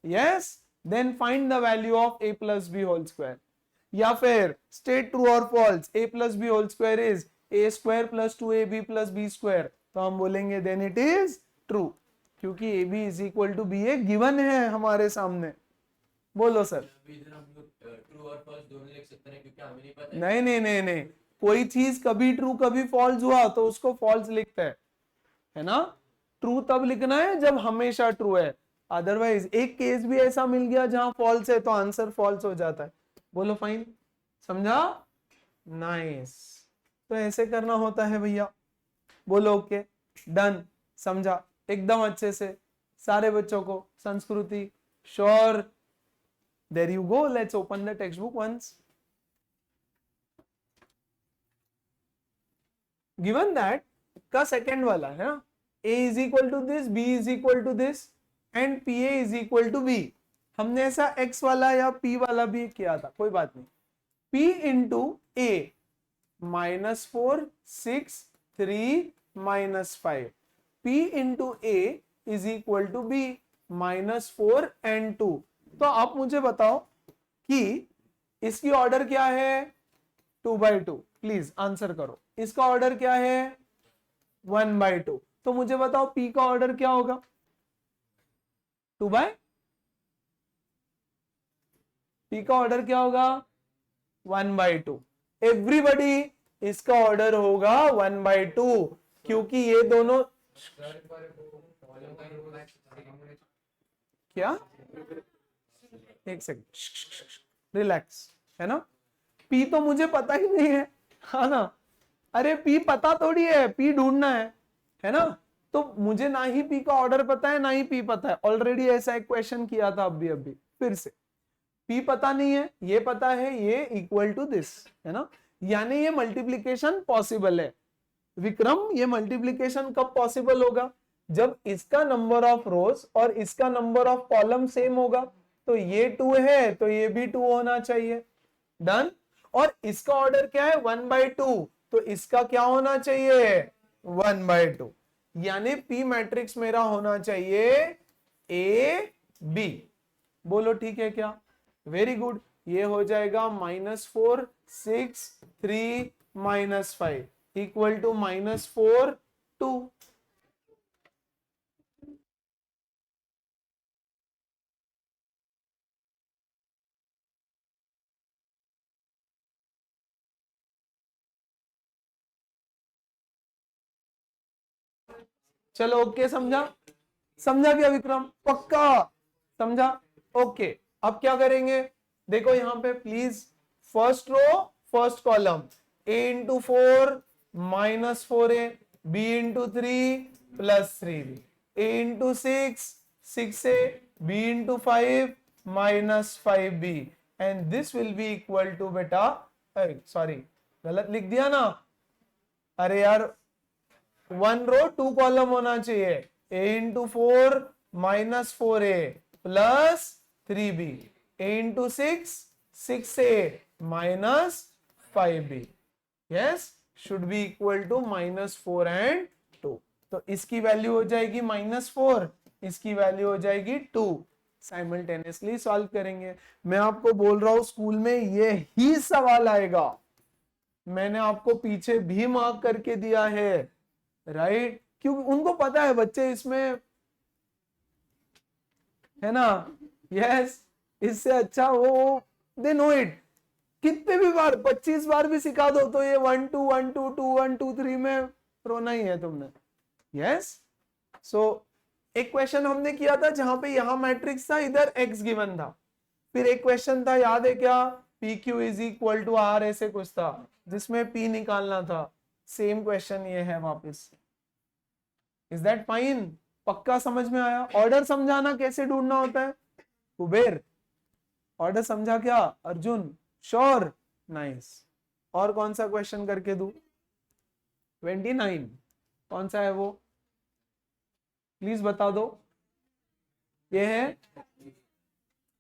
yes, then find the value of a plus b whole square। या फिर state true or false a plus b whole square is a square plus 2ab plus b square। तो हम बोलेंगे then it is true, क्योंकि ab is equal to ba given है हमारे सामने। बोलो सर। ट्रू और फॉल्स दोनों लिख सकते हैं क्योंकि हमें नहीं पता। नहीं, कोई चीज कभी ट्रू कभी फॉल्स हुआ तो उसको फॉल्स लिखते है ना। ट्रू तब लिखना है जब हमेशा ट्रू है, अदरवाइज एक केस भी ऐसा मिल गया जहां फॉल्स है तो आंसर फॉल्स हो जाता है। बोलो फाइन, समझा? नाइस। तो ऐसे करना होता है भैया। बोलो ओके, डन, समझा एकदम अच्छे से सारे बच्चों को। Sanskriti sure, there you go, let's open the textbook once. Given that का सेकेंड वाला है ना, a is equal to this, b is equal to this and pa is equal to b। हमने ऐसा x वाला या p वाला भी किया था, कोई बात नहीं। p into a -4 6 3 -5, p into a is equal to b -4 and 2। तो आप मुझे बताओ कि इसकी ऑर्डर क्या है? 2/2। प्लीज आंसर करो। इसका ऑर्डर क्या है? 1/2। तो मुझे बताओ P का ऑर्डर क्या होगा? 2/, P का ऑर्डर क्या होगा? 1/2। एवरीबडी इसका ऑर्डर होगा 1/2, क्योंकि ये दोनों क्या, एक सेकंड रिलैक्स, है ना। P तो मुझे पता ही नहीं है, हाँ ना, अरे P पता थोड़ी है, P ढूंढना है ना। तो मुझे ना ही P का ऑर्डर पता है ना ही P पता है, ऑलरेडी ऐसा एक क्वेश्चन किया था अभी अभी। फिर से P पता नहीं है, ये पता है, ये इक्वल टू दिस, है ना, यानी ये मल्टीप्लीकेशन पॉसिबल है। विक्रम, ये मल्टीप्लीकेशन कब पॉसिबल होगा? जब इसका नंबर ऑफ रोज और इसका नंबर ऑफ कॉलम सेम होगा। तो ये 2 है तो ये भी 2 होना चाहिए। डन। और इसका ऑर्डर क्या है? 1/2, तो इसका क्या होना चाहिए? 1/2, यानी P मैट्रिक्स मेरा होना चाहिए A B। बोलो ठीक है क्या? Very good. ये हो जाएगा -4 6 3 -5 इक्वल टू -4 2। चलो ओके, समझा? समझा क्या विक्रम? पक्का समझा? ओके, अब क्या करेंगे? देखो यहां पे please, first row first column, A into 4 -4A, B into 3 +3B, A into 6 6A, B into 5 -5B, and this will be equal to, बेटा सॉरी गलत लिख दिया ना, अरे यार 1 रो 2 कॉलम होना चाहिए। A into 4 -4A +3B, A into 6 6A -5B, yes, should be equal to -4 and 2। तो इसकी वैल्यू हो जाएगी -4, इसकी वैल्यू हो जाएगी 2। साइमल्टेनियसली सॉल्व करेंगे। मैं आपको बोल रहा हूं स्कूल में ये ही सवाल आएगा, मैंने आपको पीछे भी मार्क करके दिया है, राइट, क्योंकि उनको पता है बच्चे इसमें, है ना, यस, इससे अच्छा वो दे नो इट। कितने भी बार 25 बार भी सिखा दो तो ये 1 2 1 2 2 1 2 3 में रोना ही है तुमने। यस, सो एक क्वेश्चन हमने किया था जहां पे यहां मैट्रिक्स था, इधर x गिवन था। फिर एक क्वेश्चन था, याद है क्या? PQ is equal to R, ऐसे कुछ था जिसमें P निकालना था। सेम क्वेश्चन ये है वापस। Is that fine? पक्का समझ में आया? ऑर्डर समझाना कैसे ढूंढना होता है? कुबेर ऑर्डर समझा क्या? अर्जुन श्योर? नाइस। और कौन सा क्वेश्चन करके दूं? 29 कौन सा है वो? प्लीज बता दो। ये है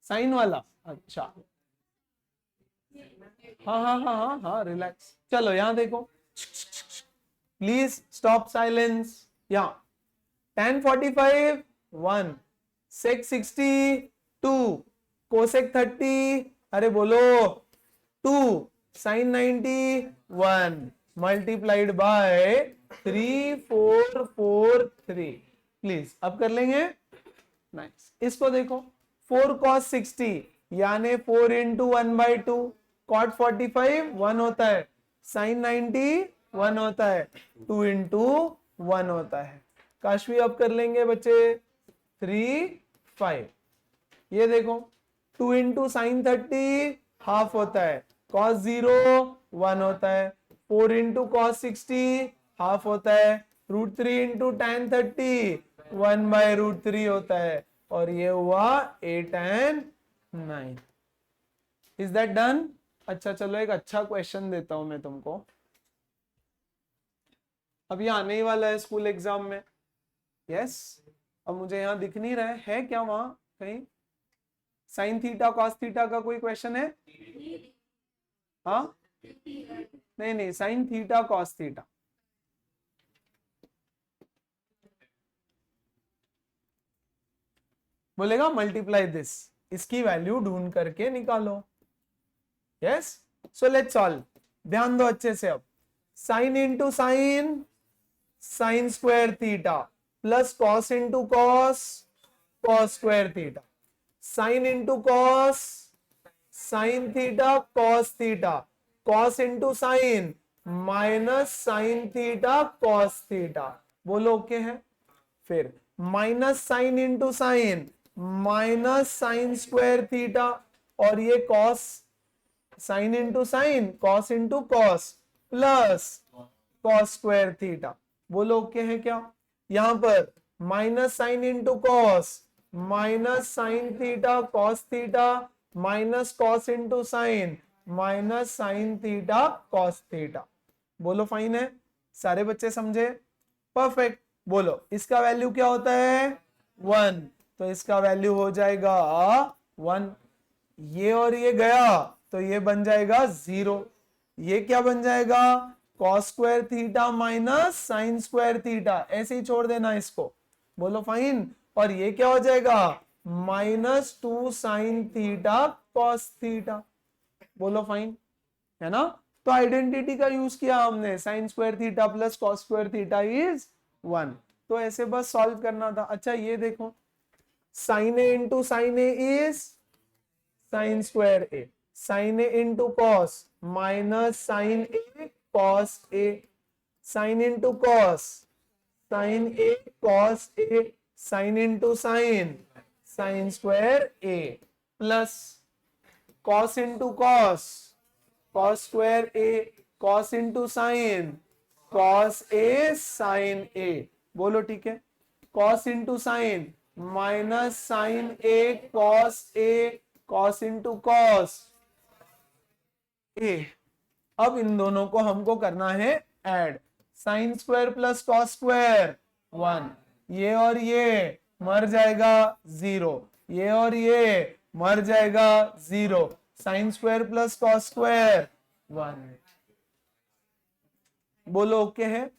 साइन वाला, अच्छा, हाँ हाँ हाँ हाँ हाँ, रिलैक्स। चलो यहां देखो, प्लीज स्टॉप साइलेंस। यहाँ tan 45 1, sec 60 2, cosec 30, अरे बोलो 2, sin 90 1, मल्टीप्लाइड बाय 3 4 4 3। प्लीज अब कर लेंगे। नाइस। इसको देखो, 4 cos 60 यानी 4 इंटू 1/2, cot 45 1 होता है, sin 90 1 होता है, 2 इंटू 1 होता है। काशवी अब कर लेंगे बच्चे, 3 5। ये देखो 2 इंटू साइन 30 हाफ होता है, cos 0 1 होता है, 4 इंटू cos 60 हाफ होता है, √3 इंटू tan 30 1/√3 होता है, और ये हुआ 8 and 9। Is that done? अच्छा चलो एक अच्छा क्वेश्चन देता हूं मैं तुमको, अब ये आने ही वाला है स्कूल एग्जाम में। यस, अब मुझे यहां दिख नहीं रहा है क्या वहां कहीं? साइन थीटा कॉस थीटा का कोई क्वेश्चन है? हाँ, नहीं नहीं, साइन थीटा कॉस थीटा। बोलेगा मल्टीप्लाई दिस, इसकी वैल्यू ढूंढ करके निकालो। Yes, so let's solve. ध्यान दो अच्छे से। अब sign into sine sine square theta plus cos into cos cos square theta, sign into cos sine theta cos theta, cos into sine minus sine theta cos theta. बोलो okay है। फिर minus sign into sine minus sine square theta, और ये cos sine into sine cos into cos plus cos square theta. बोलो okay है क्या। यहां पर minus sign into cos minus sine theta cos theta minus cos into sine minus sine theta cos theta. बोलो fine है, सारे बच्चे समझे, परफेक्ट। बोलो इसका वैल्यू क्या होता है 1, तो इसका वैल्यू हो जाएगा 1। ये और ये गया तो ये बन जाएगा 0। ये क्या बन जाएगा cos square theta minus sine square theta, ऐसे ही छोड़ देना इसको। बोलो फाइन। और ये क्या हो जाएगा -2 साइन थीटा कॉस थीटा। बोलो फाइन है ना। तो आइडेंटिटी का यूज किया हमने, sine square theta plus cos square theta is 1। तो ऐसे बस सॉल्व करना था। अच्छा ये देखो, sine A into sine A is sine square A, sine A into cos minus sine A cos A, sine into cos sine A cos A, sine into sine sine square A plus cos into cos cos square A, cos into sine cos A sine A. बोलो ठीक है। Cos into sine minus sine A cos into cos A. अब इन दोनों को हमको करना है add, sine square plus cos square 1, ये और ये मर जाएगा 0, ये और ये मर जाएगा 0, sine square plus cos square 1। बोलो ओके है।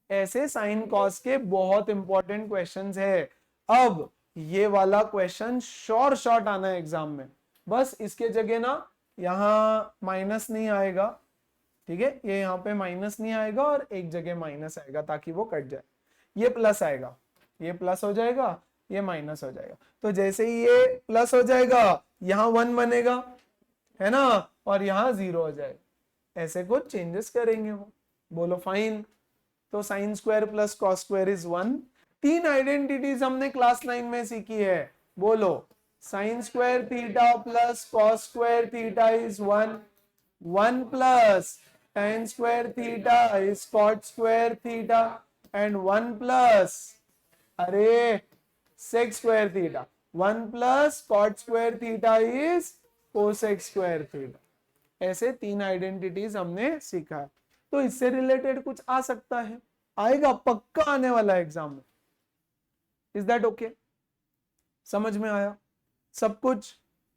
ऐसे साइन कॉस के बहुत इंपॉर्टेंट क्वेश्चंस है। अब ये वाला क्वेश्चन शॉर्ट आना है एग्जाम में, बस इसके जगह ना यहाँ माइनस नहीं आएगा, ठीक है, ये यहाँ पे माइनस नहीं आएगा और एक जगह माइनस आएगा ताकि वो कट जाए। ये प्लस आएगा, ये प्लस हो जाएगा, ये माइनस हो जाएगा। तो जैसे ही ये प्लस हो जाएगा यहाँ 1 बनेगा, है ना, और यहाँ 0 हो जाएगा। ऐसे कुछ चेंजेस करेंगे वो। बोलो फाइन। तो sine square plus cos square is 1। 3 identities हमने क्लास 9 में सीखी है। बोलो sine square theta plus cos square theta is 1, 1 plus tan square theta is cot square theta, and 1 plus अरे sec square theta, 1 plus cot square theta is cosec square theta। ऐसे 3 identities हमने सीखा। तो इससे रिलेटेड कुछ आ सकता है, आएगा, पक्का आने वाला है एग्जाम में। Is that okay? समझ में आया सब कुछ?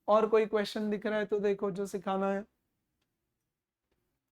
और कोई क्वेश्चन दिख रहा है तो देखो जो सिखाना है।